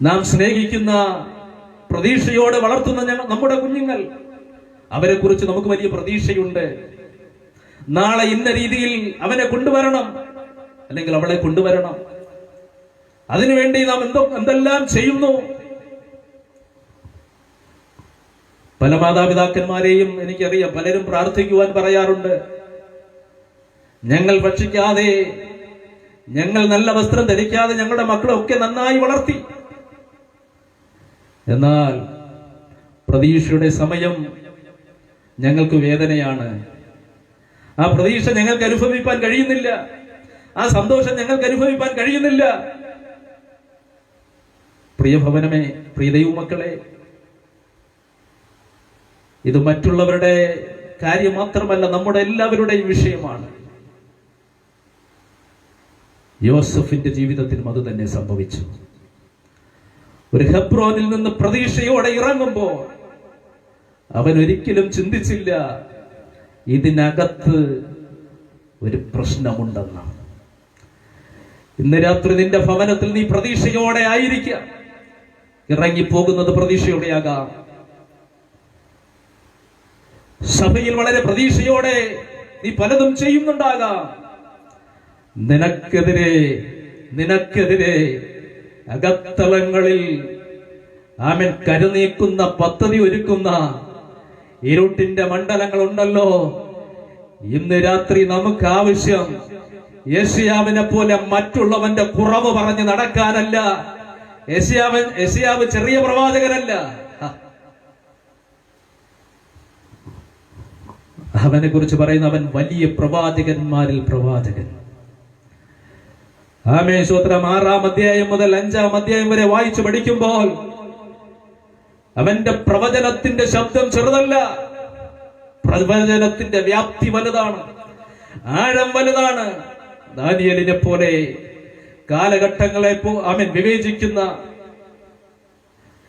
നാം സ്നേഹിക്കുന്ന, പ്രതീക്ഷയോടെ വളർത്തുന്ന നമ്മുടെ കുഞ്ഞുങ്ങൾ, അവരെ കുറിച്ച് നമുക്ക് വലിയ പ്രതീക്ഷയുണ്ട്. നാളെ ഇന്ന രീതിയിൽ അവനെ കൊണ്ടുവരണം, അല്ലെങ്കിൽ അവളെ കൊണ്ടുവരണം. അതിനുവേണ്ടി നാം എന്തെല്ലാം ചെയ്യുന്നു. പല മാതാപിതാക്കന്മാരെയും എനിക്കറിയാം, പലരും പ്രാർത്ഥിക്കുവാൻ പറയാറുണ്ട്. ഞങ്ങൾ ഭക്ഷിക്കാതെ, ഞങ്ങൾ നല്ല വസ്ത്രം ധരിക്കാതെ ഞങ്ങളുടെ മക്കളൊക്കെ നന്നായി വളർത്തി. എന്നാൽ പ്രതീക്ഷയുടെ സമയം ഞങ്ങൾക്ക് വേദനയാണ്. ആ പ്രതീക്ഷ ഞങ്ങൾക്ക് അനുഭവിക്കാൻ കഴിയുന്നില്ല, ആ സന്തോഷം ഞങ്ങൾക്ക് അനുഭവിക്കാൻ കഴിയുന്നില്ല. പ്രിയ ഭവനമേ, പ്രിയ ദൈവമക്കളെ, ഇത് മറ്റുള്ളവരുടെ കാര്യം മാത്രമല്ല, നമ്മുടെ എല്ലാവരുടെയും വിഷയമാണ്. യോസഫിന്റെ ജീവിതത്തിലും അത് തന്നെ സംഭവിച്ചു. ഒരു ഹെബ്രോനിൽ നിന്ന് പ്രതീക്ഷയോടെ ഇറങ്ങുമ്പോൾ അവൻ ഒരിക്കലും ചിന്തിച്ചില്ല ഇതിനകത്ത് ഒരു പ്രശ്നമുണ്ടെന്ന്. ഇന്ന് രാത്രി നിന്റെ ഭവനത്തിൽ നീ പ്രതീക്ഷയോടെ ആയിരിക്കുക. ഇറങ്ങിപ്പോകുന്നത് പ്രതീക്ഷയോടെയാകാം. സഭയിൽ വളരെ പ്രതീക്ഷയോടെ നീ പലതും ചെയ്യുന്നുണ്ടാകാം. നിനക്കെതിരെ അകത്തളങ്ങളിൽ ആമൻ കരുനീക്കുന്ന പദ്ധതി ഒരുക്കുന്ന ഇരുട്ടിന്റെ മണ്ഡലങ്ങൾ ഉണ്ടല്ലോ. ഇന്ന് രാത്രി നമുക്ക് ആവശ്യം യെശയ്യാവിനെ പോലെ മറ്റുള്ളവന്റെ കുറവ് പറഞ്ഞ് നടക്കാനല്ല. യെശയ്യാവ് ചെറിയ പ്രവാചകനല്ല. അവനെ കുറിച്ച് പറയുന്ന അവൻ വലിയ പ്രവാചകന്മാരിൽ പ്രവാചകൻ. ആമേൻ, സ്തോത്രം. 6-ാം അധ്യായം മുതൽ 5-ാം അധ്യായം വരെ വായിച്ചു പഠിക്കുമ്പോൾ അവന്റെ പ്രവചനത്തിന്റെ ശബ്ദം ചെറുതല്ല. പ്രവചനത്തിന്റെ വ്യാപ്തി വലുതാണ്, ആഴം വലുതാണ്. ദാനിയേലിനെ പോലെ കാലഘട്ടങ്ങളെ വിവേചിക്കുന്ന,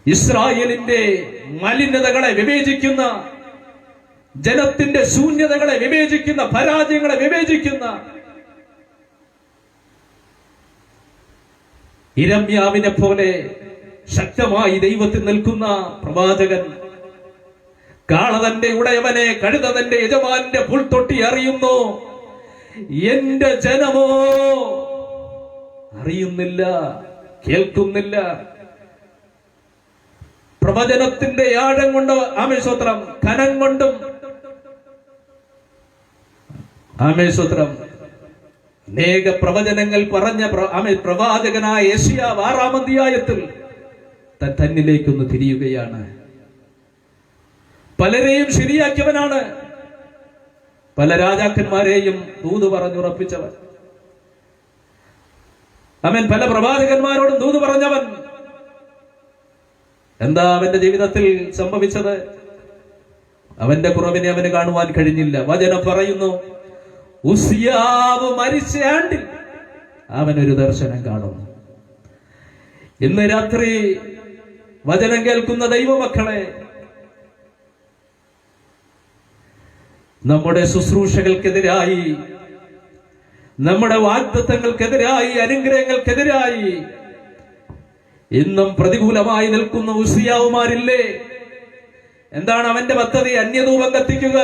ഇസ്രായേലിന്റെ മലിനതകളെ വിവേചിക്കുന്ന, ജനത്തിന്റെ ശൂന്യതകളെ വിവേചിക്കുന്ന, പരാജയങ്ങളെ വിവേചിക്കുന്ന യിരെമ്യാവിനെ പോലെ ശക്തമായി ദൈവത്തിൽ നിൽക്കുന്ന പ്രവാചകൻ. കാളതന്റെ ഉടയവനെ കഴുതന്റെ യജമാന്റെ പുൽത്തൊട്ടി അറിയുന്നു, എന്റെ ജനമോ അറിയുന്നില്ല, കേൾക്കുന്നില്ല. പ്രവചനത്തിന്റെ ആഴം കൊണ്ട് ആമേശ്വത്രം, കനം കൊണ്ടും ആമേശ്വത്രം അനേക പ്രവചനങ്ങൾ പറഞ്ഞ പ്രവാചകനായ യെശയ്യാവ് 6-ാം അധ്യായത്തിൽ തന്നിലേക്കൊന്ന് തിരിയുകയാണ്. പലരെയും ശരിയാക്കിയവനാണ്, പല രാജാക്കന്മാരെയും ദൂത് പറഞ്ഞുറപ്പിച്ചവൻ. പല പ്രവാചകന്മാരോടും ദൂത് പറഞ്ഞവൻ. എന്താ അവന്റെ ജീവിതത്തിൽ സംഭവിച്ചത്? അവന്റെ കുറവിനെ അവന് കാണുവാൻ കഴിഞ്ഞില്ല. വചനം പറയുന്നു, ഉസ്യാവ് മരിച്ച ആണ്ടിൽ അവനൊരു ദർശനം കാണുന്നു. ഇന്ന് രാത്രി വചനം കേൾക്കുന്ന ദൈവമക്കളെ, നമ്മുടെ ശുശ്രൂഷകൾക്കെതിരായി, നമ്മുടെ വാഗ്ദത്തങ്ങൾക്കെതിരായി, അനുഗ്രഹങ്ങൾക്കെതിരായി ഇന്നും പ്രതികൂലമായി നിൽക്കുന്ന ഉസിയാവുമാരില്ലേ? എന്താണ് അവന്റെ പദ്ധതി? അന്യധൂപം കത്തിക്കുക,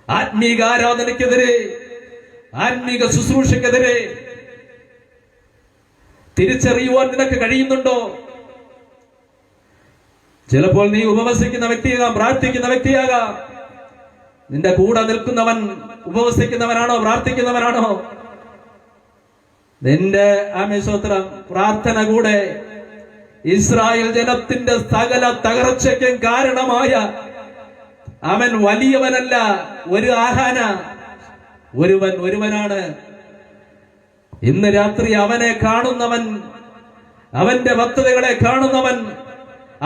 ആത്മീക ആരാധനയ്ക്കെതിരെ, ആത്മീക ശുശ്രൂഷയ്ക്കെതിരെ. തിരിച്ചറിയുവാൻ നിനക്ക് കഴിയുന്നുണ്ടോ? ചിലപ്പോൾ നീ ഉപവസിക്കുന്ന വ്യക്തിയാകാം, പ്രാർത്ഥിക്കുന്ന വ്യക്തിയാകാം. നിന്റെ കൂടെ നിൽക്കുന്നവൻ ഉപവസിക്കുന്നവനാണോ, പ്രാർത്ഥിക്കുന്നവനാണോ? നിന്റെ ആമേശ്വത്രം പ്രാർത്ഥന കൂടെ ഇസ്രായേൽ ജനത്തിന്റെ സകല തകർച്ചയ്ക്കും കാരണമായ അവൻ വലിയവനല്ല, ഒരു ആഹാന, ഒരുവനാണ്. ഇന്ന് രാത്രി അവനെ കാണുന്നവൻ, അവന്റെ പദ്ധതികളെ കാണുന്നവൻ,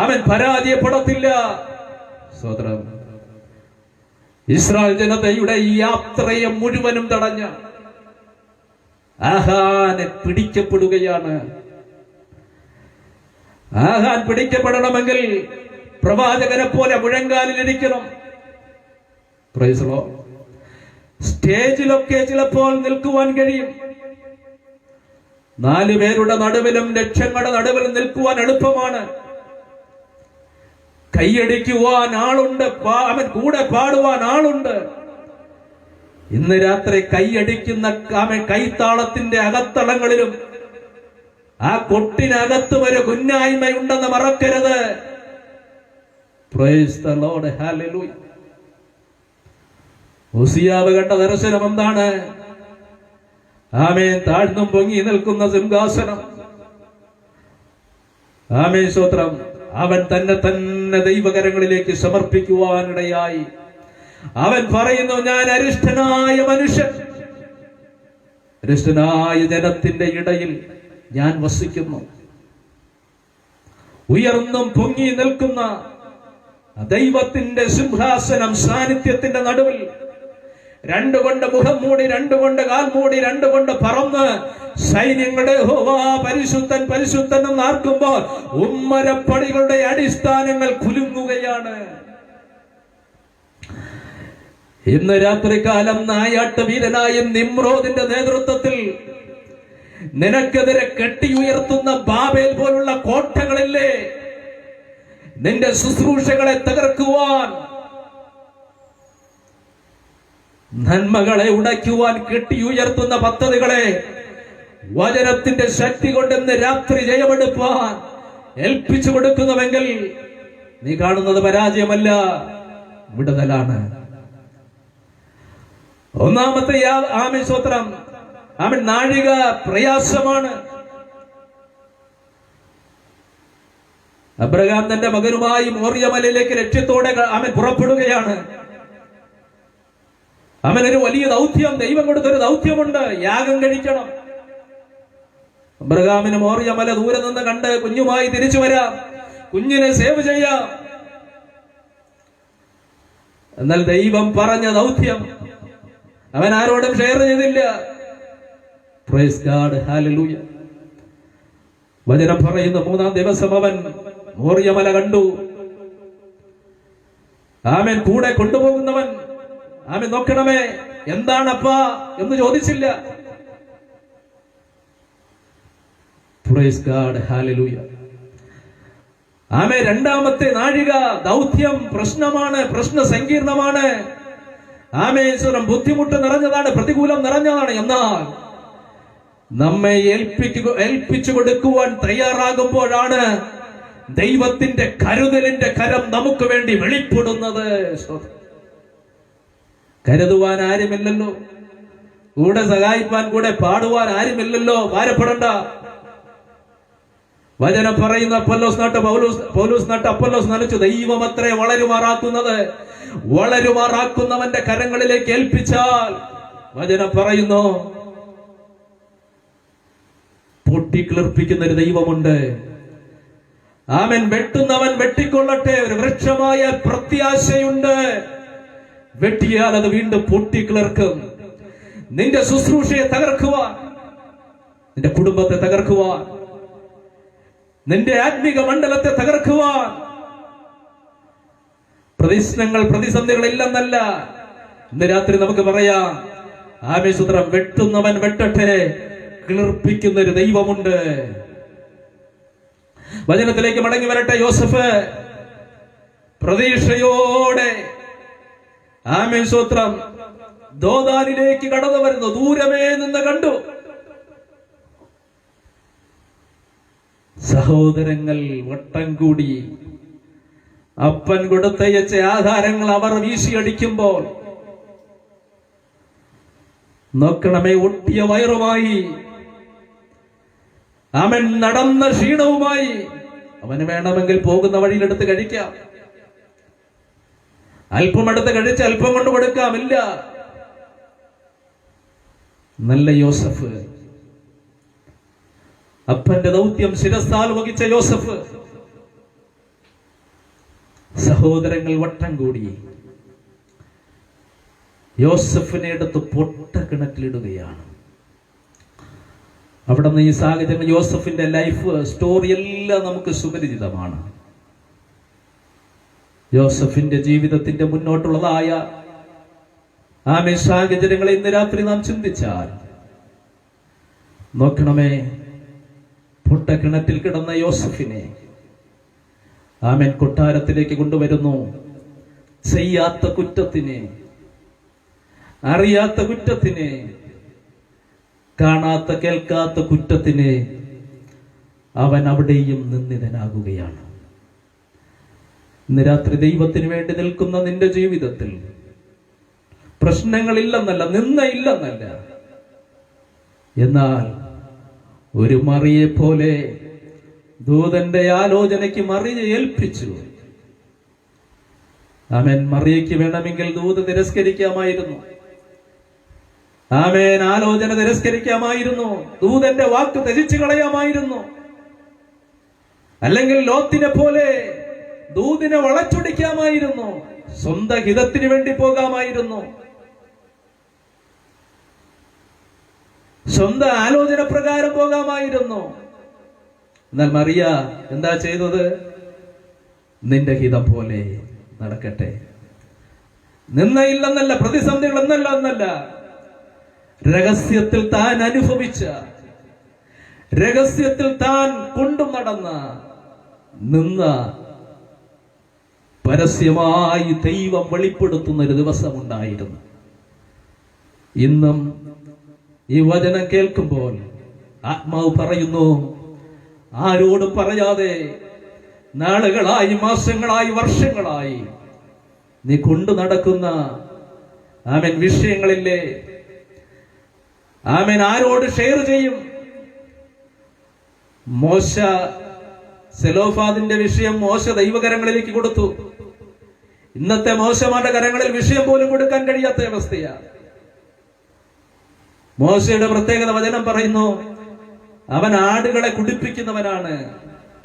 അവൻ പരാജയപ്പെടത്തില്ല. സ്വതന്ത്രം ഇസ്രായേൽ ജനതയുടെ ഈ യാത്രയെ മുഴുവനും തടഞ്ഞ ആഹാനെ പിടിക്കപ്പെടുകയാണ്. ആഹാൻ പിടിക്കപ്പെടണമെങ്കിൽ പ്രവാചകനെ പോലെ മുഴങ്കാലിലിരിക്കണം. സ്റ്റേജിലൊക്കെ ചിലപ്പോൾ നിൽക്കുവാൻ കഴിയും. 4 പേരുടെ നടുവിലും ലക്ഷങ്ങളുടെ നടുവിലും നിൽക്കുവാൻ എളുപ്പമാണ്. കൈയടിക്കുവാൻ ആളുണ്ട്, അവൻ കൂടെ പാടുവാൻ ആളുണ്ട്. ഇന്ന് രാത്രി കൈയടിക്കുന്ന കൈത്താളത്തിന്റെ അകത്തളങ്ങളിലും ആ കൊട്ടിനകത്തും ഒരു കുന്നായ്മയുണ്ടെന്ന് മറക്കരുത്. Praise the Lord, hallelujah. ഉസിയാവ് കണ്ട ദർശനം എന്താണ്? ആമേൻ, താഴ്ന്നും പൊങ്ങി നിൽക്കുന്ന സിംഹാസനം. ആമേൻ, സ്തോത്രം. അവൻ തന്നെ ദൈവകരങ്ങളിലേക്ക് സമർപ്പിക്കുവാനിടയായി. അവൻ പറയുന്നു, ഞാൻ അരിഷ്ടനായ മനുഷ്യൻ, അരിഷ്ടനായ ജനത്തിന്റെ ഇടയിൽ ഞാൻ വസിക്കുന്നു. ഉയർന്നും പൊങ്ങി നിൽക്കുന്ന ദൈവത്തിന്റെ സിംഹാസനം, സാന്നിധ്യത്തിന്റെ നടുവിൽ 2 കൊണ്ട് മുഖം മൂടി, 2 കൊണ്ട് കാൽ മൂടി, 2 കൊണ്ട് പറന്ന് സൈന്യങ്ങളുടെ യഹോവ പരിശുദ്ധൻ പരിശുദ്ധൻ എന്ന് ആർക്കുമ്പോൾ ഉമ്മരപ്പടികളുടെ അടിസ്ഥാനങ്ങൾ കുലുങ്ങുകയാണ്. ഇന്ന് രാത്രികാലം നായാട്ട് വീരനായ നിമ്രോദിന്റെ നേതൃത്വത്തിൽ നിനക്കെതിരെ കെട്ടിയുയർത്തുന്ന ബാബേൽ പോലുള്ള കോട്ടകളില്ലേ? നിന്റെ ശുശ്രൂഷകളെ തകർക്കുവാൻ, നന്മകളെ ഉടയ്ക്കുവാൻ കെട്ടിയുയർത്തുന്ന പദ്ധതികളെ വചനത്തിന്റെ ശക്തി കൊണ്ടെന്ന് രാത്രി ജയമെടുപ്പാൻ ഏൽപ്പിച്ചു കൊടുക്കുന്നുവെങ്കിൽ നീ കാണുന്നത് പരാജയമല്ല, വിടുതലാണ്. ഒന്നാമത്തെ ആമേൻ, സ്തോത്രം. അവൻ നാഴിക പ്രയാസമാണ്. അബ്രഹാം തന്റെ മകനുമായി മോറിയമലയിലേക്ക് ലക്ഷ്യത്തോടെ അവൻ പുറപ്പെടുകയാണ്. അവനൊരു വലിയ ദൗത്യം, ദൈവം കൊടുത്തൊരു ദൗത്യമുണ്ട്. യാഗം കഴിക്കണം. അബ്രഹാമിന് മോറിയമല ദൂരെ നിന്ന് കണ്ട് കുഞ്ഞുമായി തിരിച്ചു വരാം, കുഞ്ഞിനെ സേവ് ചെയ്യാം. എന്നാൽ ദൈവം പറഞ്ഞ ദൗത്യം അവൻ ആരോടും ഷെയർ ചെയ്തില്ല. Price God, hallelujah. വചനം പറയുന്ന 3-ാം ദിവസം അവൻ മോറിയമല കണ്ടു. ആമേൻ, കൂടെ കൊണ്ടുപോകുന്നവൻ ആമേൻ നോക്കണമേ, എന്താണപ്പാ എന്ന് ചോദിച്ചില്ല. Praise God, hallelujah. ആമേൻ. 2ാമത്തെ നാഴിക ദൗത്യം പ്രശ്നമാണ്, പ്രശ്ന സങ്കീർണമാണ്. ആമേൻ, ബുദ്ധിമുട്ട് നിറഞ്ഞതാണ്, പ്രതികൂലം നിറഞ്ഞതാണ്. എന്നാൽ നമ്മെ ഏൽപ്പിച്ചു കൊടുക്കുവാൻ തയ്യാറാകുമ്പോഴാണ് ദൈവത്തിന്റെ കരുതലിന്റെ കരം നമുക്ക് വേണ്ടി വെളിപ്പെടുന്നത്. കരുതുവാൻ ആരുമില്ലല്ലോ, കൂടെ സഹായിപ്പാൻ, കൂടെ പാടുവാൻ ആരുമില്ലല്ലോ. ഭാരപ്പെടണ്ട. വചനം പറയുന്ന അപ്പൊല്ലോസ് നട്ട് പൗലോസ് നട്ട് അപ്പൊല്ലോസ് നനച്ചു. ദൈവം അത്രേ വളരുമാറാക്കുന്നത്. വളരുമാറാക്കുന്നവന്റെ കരങ്ങളിലേക്ക് ഏൽപ്പിച്ചാൽ വചനം പറയുന്നു, പൊട്ടിക്കിളിർപ്പിക്കുന്ന ഒരു ദൈവമുണ്ട്. ആമേൻ. വെട്ടുന്നവൻ വെട്ടിക്കൊള്ളട്ടെ, ഒരു വൃക്ഷമായ പ്രത്യാശയുണ്ട്. വെട്ടിയാൽ അത് വീണ്ടും പൊട്ടിക്കിളർക്കും. നിന്റെ ശുശ്രൂഷയെ തകർക്കുവാൻ, നിന്റെ കുടുംബത്തെ തകർക്കുവാൻ, നിന്റെ ആത്മീക മണ്ഡലത്തെ തകർക്കുവാൻ പ്രതിസന്ധികൾ ഇല്ലെന്നല്ല. ഇന്ന് രാത്രി നമുക്ക് പറയാം, ആമേൻ, വെട്ടുന്നവൻ വെട്ടട്ടെ, കിളിർപ്പിക്കുന്ന ഒരു ദൈവമുണ്ട്. വചനത്തിലേക്ക് മടങ്ങി വരട്ടെ. യോസഫ് പ്രതീക്ഷയോടെ ആമേൻ സ്തോത്രം ദോദാനിലേക്ക് കടന്നു വരുന്നു. ദൂരമേ നിന്ന് കണ്ടു. സഹോദരങ്ങൾ വട്ടം കൂടി അപ്പൻ കൊടുത്തയച്ച ആധാരങ്ങൾ അവർ വീശിയടിക്കുമ്പോൾ നോക്കണമേ, ഒട്ടിയ വയറുമായി അവൻ നടന്ന ക്ഷീണവുമായി അവന് വേണമെങ്കിൽ പോകുന്ന വഴിയിലെടുത്ത് കഴിക്കാം, അല്പം എടുത്ത് കഴിച്ച് അല്പം കൊണ്ട് കൊടുക്കാമില്ല. നല്ല യോസഫ്, അപ്പന്റെ ദൗത്യം ശിരസ്ഥാൽ വഹിച്ച യോസഫ്, സഹോദരങ്ങൾ വട്ടം കൂടി യോസഫിനെ എടുത്ത് പൊട്ട കിണറ്റിലിടുകയാണ്. അവിടെ നിന്ന് ഈ സാഹചര്യം, യോസഫിന്റെ ലൈഫ് സ്റ്റോറി എല്ലാം നമുക്ക് സുപരിചിതമാണ്. യോസഫിന്റെ ജീവിതത്തിന്റെ മുന്നോട്ടുള്ളതായ ആമേ സാഹചര്യങ്ങളെ ഇന്ന് രാത്രി നാം ചിന്തിച്ചാൽ നോക്കണമേ, പൊട്ട കിണറ്റിൽ കിടന്ന യോസഫിനെ ആമേൻ കൊട്ടാരത്തിലേക്ക് കൊണ്ടുവരുന്നു. ചെയ്യാത്ത കുറ്റത്തിനെ, അറിയാത്ത കുറ്റത്തിനെ, കാണാത്ത കേൾക്കാത്ത കുറ്റത്തിനെ അവൻ അവിടെയും നിന്ദിതനാകുകയാണ്. ഇന്ന് രാത്രി ദൈവത്തിന് വേണ്ടി നിൽക്കുന്ന നിന്റെ ജീവിതത്തിൽ പ്രശ്നങ്ങളില്ലെന്നല്ല, നിന്നയില്ലെന്നല്ല, എന്നാൽ ഒരു മറിയെ പോലെ ദൂതന്റെ ആലോചനയ്ക്ക് മറിയെ ഏൽപ്പിച്ചു. ആമേൻ. മറിയയ്ക്ക് വേണമെങ്കിൽ ദൂത് തിരസ്കരിക്കാമായിരുന്നു. ആമേൻ. ആലോചന തിരസ്കരിക്കാമായിരുന്നു. ദൂതന്റെ വാക്ക് ത്യജിച്ചു കളയാമായിരുന്നു. അല്ലെങ്കിൽ ലോത്തിനെ പോലെ ദൂതിനെ വളച്ചൊടിക്കാമായിരുന്നു. സ്വന്തം ഹിതത്തിന് വേണ്ടി പോകാമായിരുന്നു. സ്വന്തം ആലോചന പ്രകാരം പോകാമായിരുന്നു. എന്നാൽ മറിയ എന്താ ചെയ്തത്? നിന്റെ ഹിതം പോലെ നടക്കട്ടെ. നിന്നയില്ലെന്നല്ല, പ്രതിസന്ധികൾ എന്നല്ല, രഹസ്യത്തിൽ താൻ അനുഭവിച്ച, രഹസ്യത്തിൽ താൻ കൊണ്ടു നടന്ന, നിന്ന പരസ്യമായി ദൈവം വെളിപ്പെടുത്തുന്ന ഒരു ദിവസമുണ്ടായിരുന്നു. ഇന്നും ഈ വചനം കേൾക്കുമ്പോൾ ആത്മാവ് പറയുന്നു, ആരോടും പറയാതെ നാളുകളായി, മാസങ്ങളായി, വർഷങ്ങളായി നീ കൊണ്ടു നടക്കുന്ന ആമേൻ വിഷയങ്ങളില്ലേ, ആമേൻ ആരോട് ഷെയർ ചെയ്യും? മോശ സെലോഫാദിന്റെ വിഷയം മോശ ദൈവകരങ്ങളിലേക്ക് കൊടുത്തു. ഇന്നത്തെ മോശമാരുടെ കരങ്ങളിൽ വിഷയം പോലും കൊടുക്കാൻ കഴിയാത്ത അവസ്ഥയാണ്. മോശയുടെ പ്രത്യേകത വചനം പറയുന്നു, അവൻ ആടുകളെ കുടിപ്പിക്കുന്നവനാണ്.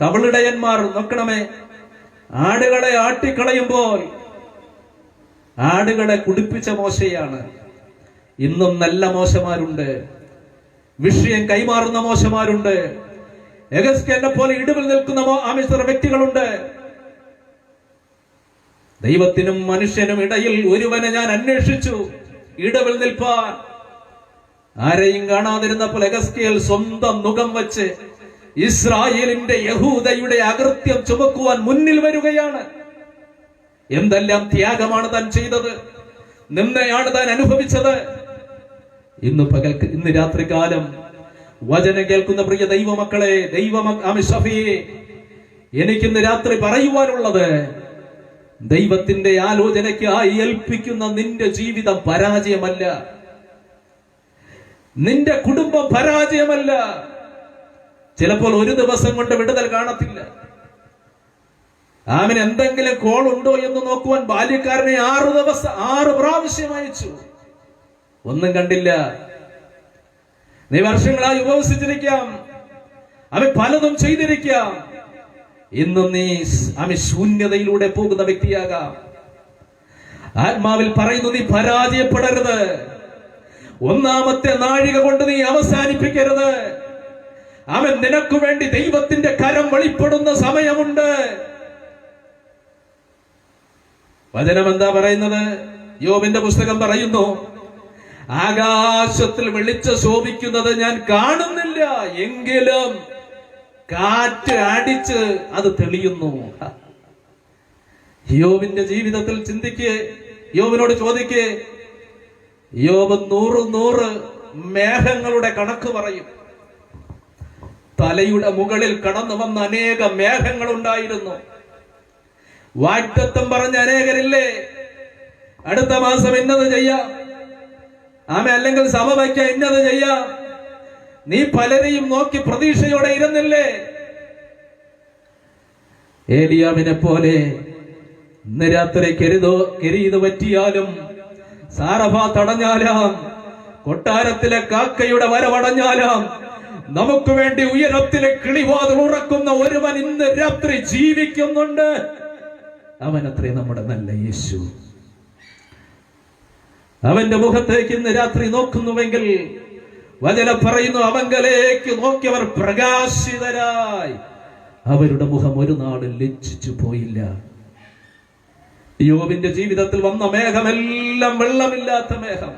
കവളിടയന്മാർ നോക്കണമേ, ആടുകളെ ആട്ടിക്കളയുമ്പോൾ ആടുകളെ കുടിപ്പിച്ച മോശയാണ്. ഇന്നും നല്ല മോശമാരുണ്ട്, വിഷയം കൈമാറുന്ന മോശമാരുണ്ട്, എഗസ്കേലിനെ പോലെ ഇടിവിൽ നിൽക്കുന്ന വ്യക്തികളുണ്ട്. ദൈവത്തിനും മനുഷ്യനും ഇടയിൽ ഒരുവനെ ഞാൻ അന്വേഷിച്ചു, ഇടവിൽ നിൽപ്പാൻ. ആരെയും കാണാതിരുന്നപ്പോൾ എഗസ്കേൽ സ്വന്തം മുഖം വെച്ച് ഇസ്രായേലിന്റെ യഹൂദയുടെ അകൃത്യം ചുമക്കുവാൻ മുന്നിൽ വരികയാണ്. എന്തെല്ലാം ത്യാഗമാണ് താൻ ചെയ്തത്, നിന്നയാണ് താൻ അനുഭവിച്ചത്. ഇന്ന് രാത്രികാലം വചനം കേൾക്കുന്ന പ്രിയ ദൈവമക്കളെ, ദൈവമക്കളെ, എനിക്കിന്ന് രാത്രി പറയുവാനുള്ളത്, ദൈവത്തിന്റെ ആലോചനയ്ക്കായി ഏൽപ്പിക്കുന്ന നിന്റെ ജീവിതം പരാജയമല്ല, നിന്റെ കുടുംബം പരാജയമല്ല. ചിലപ്പോൾ ഒരു ദിവസം കൊണ്ട് വിടുതൽ കാണത്തില്ല. ആമിന് എന്തെങ്കിലും കോൾ ഉണ്ടോ എന്ന് നോക്കുവാൻ ബാല്യക്കാരനെ 6 പ്രാവശ്യം അയച്ചു, ഒന്നും കണ്ടില്ല. നീ വർഷങ്ങളായി ഉപവസിച്ചിരിക്കാം, അവൻ പലതും ചെയ്തിരിക്കാം. ഇന്നും നീ ശൂന്യതയിലൂടെ പോകുന്ന വ്യക്തിയാകാം. ആത്മാവിൽ പറയുന്നു, നീ പരാജയപ്പെടരുത്. ഒന്നാമത്തെ നാഴിക കൊണ്ട് നീ അവസാനിപ്പിക്കരുത്. അവൻ നിനക്ക് വേണ്ടി ദൈവത്തിന്റെ കരം വെളിപ്പെടുന്ന സമയമുണ്ട്. വചനം എന്താ പറയുന്നത്? യോബിന്റെ പുസ്തകം പറയുന്നു, ആകാശത്തിൽ വെളിച്ചം ശോഭിക്കുന്നത് ഞാൻ കാണുന്നില്ല, എങ്കിലും കാറ്റ് അടിച്ച് അത് തെളിയുന്നു. യോബിന്റെ ജീവിതത്തിൽ ചിന്തിക്ക്, യോബിനോട് ചോദിക്ക്. യോബ് 100 മേഘങ്ങളുടെ കണക്ക് പറയും. തലയുടെ മുകളിൽ കടന്നു വന്ന അനേക മേഘങ്ങൾ ഉണ്ടായിരുന്നു. വാഗ്ദത്തം പറഞ്ഞ അനേകരില്ലേ, അടുത്ത മാസം ഇന്നത് ചെയ്യാം, അല്ലെങ്കിൽ സഭ വയ്ക്കാൻ ഇന്നത് ചെയ്യാം. നീ പലരെയും നോക്കി പ്രതീക്ഷയോടെ ഇരുന്നില്ലേ? ഏലിയാവിനെ പോലെ ഇന്ന് രാത്രി കെരീത് പറ്റിയാലും, സാറഭ തടഞ്ഞാലാം, കൊട്ടാരത്തിലെ കാക്കയുടെ വരവടഞ്ഞാലാം, നമുക്ക് വേണ്ടി ഉയരത്തിലെ കിളിവാതിൽ ഉറക്കുന്ന ഒരുവൻ ഇന്ന് രാത്രി ജീവിക്കുന്നുണ്ട്. അവനത്രേ നമ്മുടെ നല്ല യേശു. അവന്റെ മുഖത്തേക്ക് ഇന്ന് രാത്രി നോക്കുന്നുവെങ്കിൽ വചനം പറയുന്നു, അവങ്കലേക്ക് നോക്കിയവർ പ്രകാശിതരായി. അവരുടെ മുഖം ഒരു നാളും ലജ്ജിച്ചു പോയില്ല. യോബിന്റെ ജീവിതത്തിൽ വന്ന മേഘമെല്ലാം വെള്ളമില്ലാത്ത മേഘം.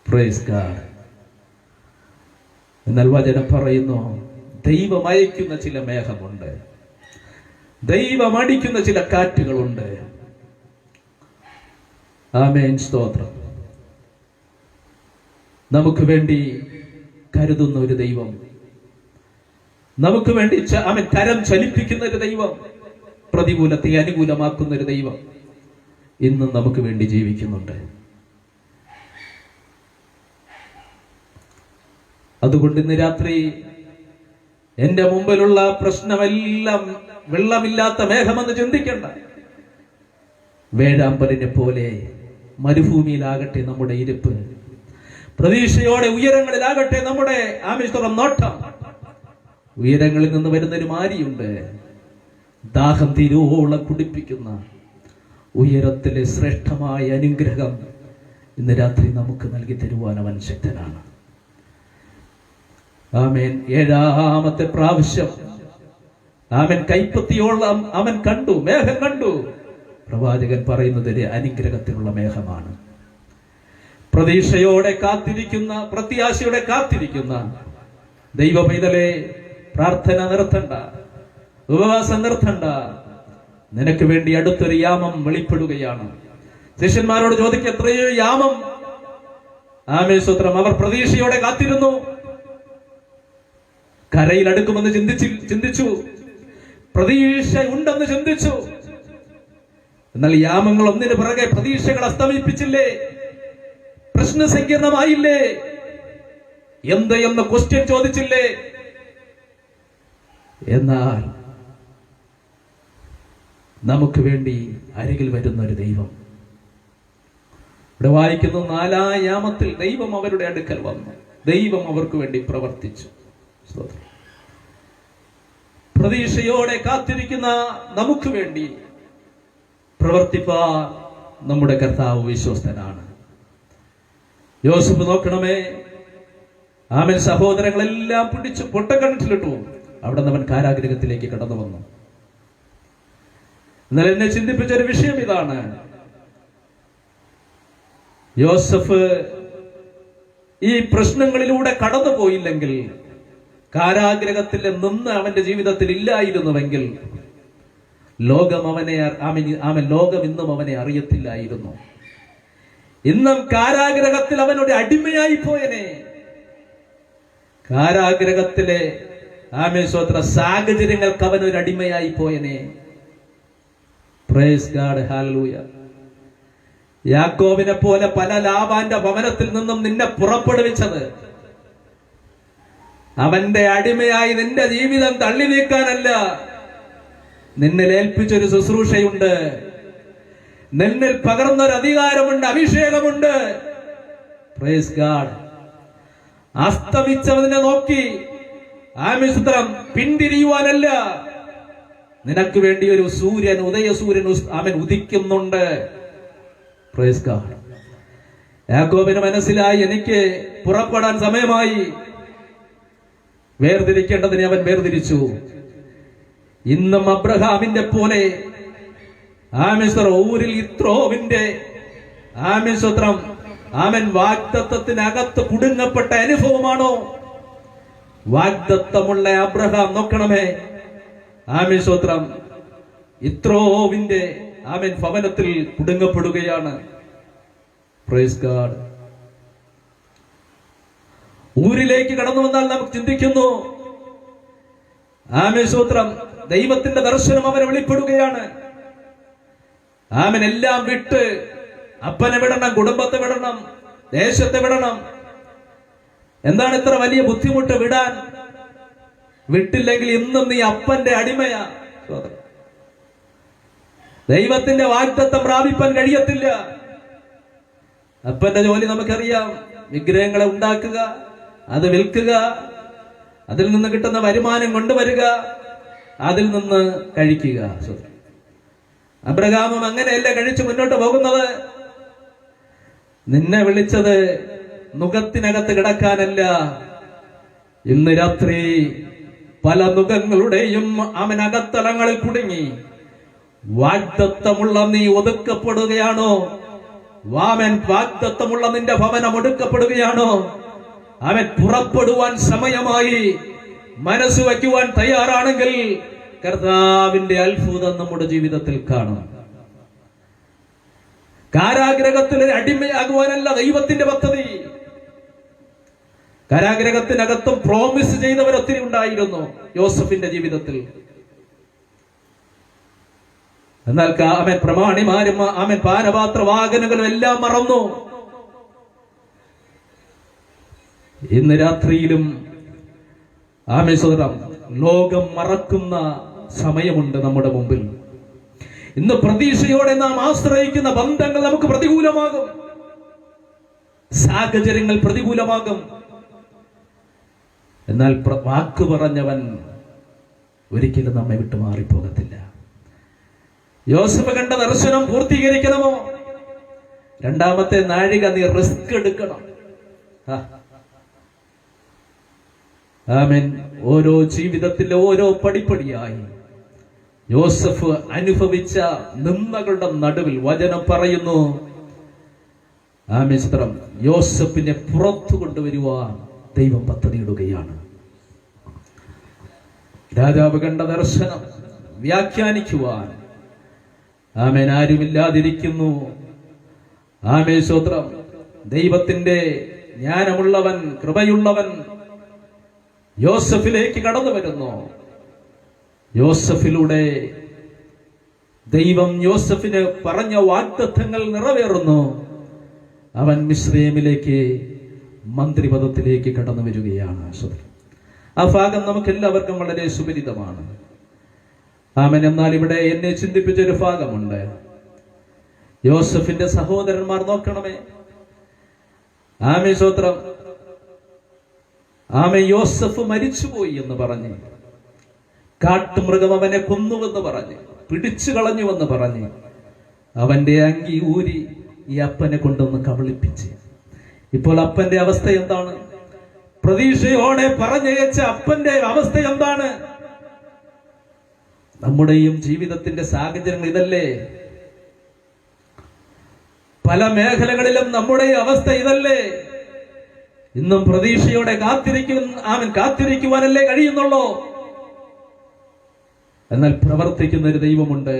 Praise God. എന്നാൽ വചനം പറയുന്നു, ദൈവം അയക്കുന്ന ചില മേഘമുണ്ട്, ദൈവം അടിക്കുന്ന ചില കാറ്റുകളുണ്ട്. ആമേൻ, സ്തോത്രം. നമുക്ക് വേണ്ടി കരുതുന്ന ഒരു ദൈവം, നമുക്ക് വേണ്ടി അവൻ കരം ചലിപ്പിക്കുന്ന ഒരു ദൈവം, പ്രതികൂലത്തെ അനുകൂലമാക്കുന്ന ഒരു ദൈവം ഇന്നും നമുക്ക് വേണ്ടി ജീവിക്കുന്നുണ്ട്. അതുകൊണ്ട് ഇന്ന് രാത്രി എന്റെ മുമ്പിലുള്ള പ്രശ്നമെല്ലാം വെള്ളമില്ലാത്ത മേഘമെന്ന് ചിന്തിക്കണ്ട. വേഴാമ്പലിനെ പോലെ മരുഭൂമിയിലാകട്ടെ നമ്മുടെ ഇരിപ്പ്, പ്രതീക്ഷയോടെ ഉയരങ്ങളിലാകട്ടെ നമ്മുടെ ആമേശ്വരം നോട്ടം. ഉയരങ്ങളിൽ നിന്ന് വരുന്നൊരു മാരിയുണ്ട്, ദാഹം തീരോളം കുടിപ്പിക്കുന്ന ഉയരത്തിലെ ശ്രേഷ്ഠമായ അനുഗ്രഹം ഇന്ന് രാത്രി നമുക്ക് നൽകി തരുവാൻ അവൻ ശക്തനാണ്. ആമേൻ. 7ാമത്തെ പ്രാവശ്യം ആമേൻ കൈപ്പത്തിയോളം അവൻ കണ്ടു, മേഘം കണ്ടു. പ്രവാചകൻ പറയുന്നത് ഒരു അനുഗ്രഹത്തിനുള്ള മേഘമാണ്. പ്രതീക്ഷയോടെ കാത്തിരിക്കുന്ന, പ്രത്യാശയോടെ കാത്തിരിക്കുന്ന ദൈവ പൈതലേ, പ്രാർത്ഥന നിർത്തണ്ട, ഉപവാസം നിർത്തണ്ട. നിനക്ക് വേണ്ടി അടുത്തൊരു യാമം വെളിപ്പെടുകയാണ്. ശിഷ്യന്മാരോട് ചോദിക്കുക, എത്രയോ യാമം. ആമേൻ, സ്തോത്രം. അവർ പ്രതീക്ഷയോടെ കാത്തിരുന്നു. കരയിൽ അടുക്കുമെന്ന് ചിന്തിച്ചു, പ്രതീക്ഷ ഉണ്ടെന്ന് ചിന്തിച്ചു. എന്നാൽ യാമങ്ങൾ ഒന്നിന് പിറകെ പ്രതീക്ഷകൾ അസ്തമിപ്പിച്ചില്ലേ? പ്രശ്ന സങ്കീർണമായില്ലേ? എന്ന ക്വസ്റ്റ്യൻ ചോദിച്ചില്ലേ? എന്നാൽ നമുക്ക് വേണ്ടി അരികിൽ വരുന്ന ഒരു ദൈവം. ഇവിടെ വായിക്കുന്നു, 4ാം യാമത്തിൽ ദൈവം അവരുടെ അടുക്കൽ വന്നു, ദൈവം അവർക്ക് വേണ്ടി പ്രവർത്തിച്ചു. പ്രതീക്ഷയോടെ കാത്തിരിക്കുന്ന നമുക്ക് വേണ്ടി പ്രവർത്തിപ്പാൻ നമ്മുടെ കർത്താവ് വിശ്വസ്തനാണ്. യോസഫ് നോക്കണമേ, ആമേൻ, സഹോദരങ്ങളെല്ലാം പിടിച്ചു പൊട്ടക്കിണറ്റിലിട്ടു. അവിടെ നിന്ന് അവൻ കാരാഗൃഹത്തിലേക്ക് കടന്നു വന്നു. എന്നാൽ എന്നെ ചിന്തിപ്പിച്ച ഒരു വിഷയം ഇതാണ്. യോസഫ് ഈ പ്രശ്നങ്ങളിലൂടെ കടന്നു പോയില്ലെങ്കിൽ, കാരാഗ്രഹത്തിൽ നിന്ന് അവന്റെ ജീവിതത്തിൽ ഇല്ലായിരുന്നുവെങ്കിൽ, ലോകം ഇന്നും അവനെ അറിയത്തില്ലായിരുന്നു. ഇന്നും കാരാഗ്രഹത്തിൽ അവനൊരു അടിമയായി പോയനെ. കാരാഗ്രഹത്തിലെ ആമേശ്വത്ര സാഹചര്യങ്ങൾക്ക് അവനൊരു അടിമയായി പോയനെ. Price God, hallelujah. യാക്കോബിനെ പോലെ പല ലാബാന്റെ ഭവനത്തിൽ നിന്നും നിന്നെ പുറപ്പെടുവിച്ചത് അവന്റെ അടിമയായി നിന്റെ ജീവിതം തള്ളി നീക്കാനല്ല. നിന്നിൽ ഏൽപ്പിച്ചൊരു ശുശ്രൂഷയുണ്ട്, നിന്നിൽ പകർന്നൊരു അധികാരമുണ്ട്, അഭിഷേകമുണ്ട്. Praise God. അസ്തമിച്ചവനെ നോക്കി ആമേശ്വരം പിന്തിരിയുവാനല്ല, നിനക്ക് വേണ്ടി ഒരു സൂര്യൻ, ഉദയസൂര്യൻ അവൻ ഉദിക്കുന്നുണ്ട്. Praise God. യാക്കോബിന് മനസ്സിലായി, എനിക്ക് പുറപ്പെടാൻ സമയമായി. വേർതിരിക്കേണ്ടതിനെ അവൻ വേർതിരിച്ചു. ഇന്നും അബ്രഹാമിന്റെ പോലെ ഊരിൽ ഇത്രോവിന്റെ വാഗ്ദത്തത്തിനകത്ത് കുടുങ്ങപ്പെട്ട അനുഭവമാണോ? വാഗ്ദത്തമുള്ള അബ്രഹാം നോക്കണമേ, ആമേൻ സ്തോത്രം, ഇത്രോവിന്റെ ആമേൻ ഭവനത്തിൽ കുടുങ്ങപ്പെടുകയാണ്. Praise God. ഊരിലേക്ക് കടന്നു വന്നാൽ നമുക്ക് ചിന്തിക്കുന്നു, ആമേൻ സ്തോത്രം, ദൈവത്തിന്റെ ദർശനം അവനെ വെളിപ്പെടുകയാണ്. ആമേൻ എല്ലാം വിട്ട് അപ്പനെ വിടണം, കുടുംബത്തെ വിടണം, ദേശത്തെ വിടണം. എന്താണ് ഇത്ര വലിയ ബുദ്ധിമുട്ട് വിടാൻ? വിട്ടില്ലെങ്കിൽ ഇന്നും നീ അപ്പന്റെ അടിമയാ. ദൈവത്തിന്റെ വാഗ്ദത്തം പ്രാപിപ്പാൻ കഴിയത്തില്ല. അപ്പന്റെ ജോലി നമുക്കറിയാം, വിഗ്രഹങ്ങളെ ഉണ്ടാക്കുക, അത് വിൽക്കുക, അതിൽ നിന്ന് കിട്ടുന്ന വരുമാനം കൊണ്ടുവരിക, അതിൽ നിന്ന് കഴിക്കുക. അബ്രഹാമും അങ്ങനെയല്ല കഴിച്ചു മുന്നോട്ട് പോകുന്നത്. നിന്നെ വിളിച്ചത് നുകത്തിനകത്ത് കിടക്കാനല്ല. ഇന്ന് രാത്രി പല നുകങ്ങളുടെയും അവൻ അകത്തളങ്ങളിൽ കുടുങ്ങി. വാഗ്ദത്തമുള്ള നീ ഒതുക്കപ്പെടുകയാണോ? വാമൻ വാഗ്ദത്തമുള്ള നിന്റെ ഭവനം ഒടുക്കപ്പെടുകയാണോ? അവൻ പുറപ്പെടുവാൻ സമയമായി. മനസ്സ് വയ്ക്കുവാൻ തയ്യാറാണെങ്കിൽ കർത്താവിന്റെ അത്ഭുതം നമ്മുടെ ജീവിതത്തിൽ കാണും. കാരാഗ്രഹത്തിൽ അടിമയാകുവാനല്ല ദൈവത്തിന്റെ പദ്ധതി. കാരാഗ്രഹത്തിനകത്തും പ്രോമിസ് ചെയ്തവർ ഒത്തിരി ഉണ്ടായിരുന്നു യോസഫിന്റെ ജീവിതത്തിൽ. എന്നാൽ അവൻ പ്രമാണിമാരും അവൻ പാനപാത്ര വാഹനങ്ങളും എല്ലാം മറന്നു. ഇന്ന് രാത്രിയിലും ആമേശ്വരം ലോകം മറക്കുന്ന സമയമുണ്ട് നമ്മുടെ മുമ്പിൽ. ഇന്ന് പ്രതീക്ഷയോടെ നാം ആശ്രയിക്കുന്ന ബന്ധങ്ങൾ നമുക്ക് പ്രതികൂലമാകും, സാഹചര്യങ്ങൾ പ്രതികൂലമാകും. എന്നാൽ വാക്ക് പറഞ്ഞവൻ ഒരിക്കലും നമ്മെ വിട്ടു മാറിപ്പോകത്തില്ല. യോസഫ് കണ്ട ദർശനം പൂർത്തീകരിക്കണമോ? രണ്ടാമത്തെ നാഴിക നീ റിസ്ക് എടുക്കണം. ആമേൻ. ഓരോ ജീവിതത്തിലെ ഓരോ പടിപ്പടിയായി യോസഫ് അനുഭവിച്ച നിന്ദകളുടെ നടുവിൽ വചനം പറയുന്നു, ആമേൻ ചിത്രം, യോസഫിനെ പുറത്തു കൊണ്ടുവരുവാൻ ദൈവം പദ്ധതിയിടുകയാണ്. രാജാവ് കണ്ട ദർശനം വ്യാഖ്യാനിക്കുവാൻ ആമേൻ ആരുമില്ലാതിരിക്കുന്നു. ആമേൻ സ്തോത്രം. ദൈവത്തിന്റെ ജ്ഞാനമുള്ളവൻ, കൃപയുള്ളവൻ യോസഫിലേക്ക് കടന്നു വരുന്നു. യോസഫിലൂടെ ദൈവം യോസഫിന് പറഞ്ഞ വാഗ്ദത്തങ്ങൾ നിറവേറുന്നു. അവൻ മിസ്രയീമിലേക്ക് മന്ത്രിപദത്തിലേക്ക് കടന്നു വരികയാണ്. ആ ഭാഗം നമുക്ക് എല്ലാവർക്കും വളരെ സുപരിതമാണ്. ആമേൻ. എന്നാൽ ഇവിടെ എന്നെ ചിന്തിപ്പിച്ചൊരു ഭാഗമുണ്ട്. യോസഫിന്റെ സഹോദരന്മാർ നോക്കണമേ, ആമേൻ സ്തോത്രം, ആമേൻ, യോസഫ് മരിച്ചുപോയി എന്ന് പറഞ്ഞ്, കാട്ടുമൃഗം അവനെ കൊന്നുവെന്ന് പറഞ്ഞ്, പിടിച്ചു കളഞ്ഞുവെന്ന് പറഞ്ഞ് അവന്റെ അങ്കി ഊരി ഈ അപ്പനെ കൊണ്ടൊന്ന് കബളിപ്പിച്ച്. ഇപ്പോൾ അപ്പന്റെ അവസ്ഥ എന്താണ്? പ്രതീക്ഷയോടെ പറഞ്ഞയച്ച അപ്പന്റെ അവസ്ഥ എന്താണ്? നമ്മുടെയും ജീവിതത്തിന്റെ സാഹചര്യങ്ങൾ ഇതല്ലേ? പല മേഖലകളിലും നമ്മുടെ അവസ്ഥ ഇതല്ലേ? ഇന്നും പ്രതീക്ഷയോടെ കാത്തിരിക്കുവാനല്ലേ കഴിയുന്നുള്ളൂ. എന്നാൽ പ്രവർത്തിക്കുന്ന ഒരു ദൈവമുണ്ട്,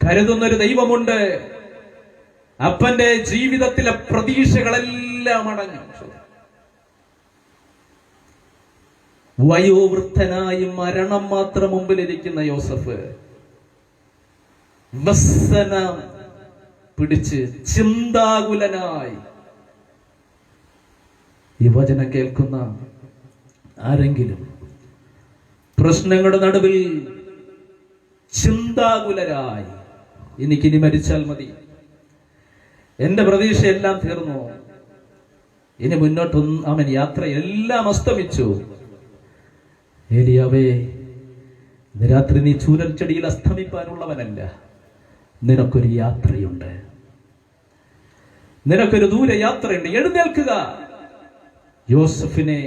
കരുതുന്നൊരു ദൈവമുണ്ട്. അപ്പന്റെ ജീവിതത്തിലെ പ്രതീക്ഷകളെല്ലാം അടഞ്ഞു. വയോവൃദ്ധനായി മരണം മാത്രം മുമ്പിലിരിക്കുന്ന യോസഫ് വ്യസനം പിടിച്ച് ചിന്താകുലനായി. ഈ വചനം കേൾക്കുന്ന ആരെങ്കിലും പ്രശ്നങ്ങളുടെ നടുവിൽ ചിന്താകുലരായി, എനിക്കിനി മരിച്ചാൽ മതി, എന്റെ പ്രതീക്ഷയെല്ലാം തീർന്നു, ഇനി മുന്നോട്ടൊന്നും അവൻ യാത്ര എല്ലാം അസ്തമിച്ചു. ഏലിയാവേ, ഇന്ന് രാത്രി നീ ചൂരൽച്ചെടിയിൽ അസ്തമിപ്പാനുള്ളവനല്ല. നിനക്കൊരു യാത്രയുണ്ട്, നിനക്കൊരു ദൂര യാത്രയുണ്ട്. എഴുന്നേൽക്കുക. യോസഫിനെ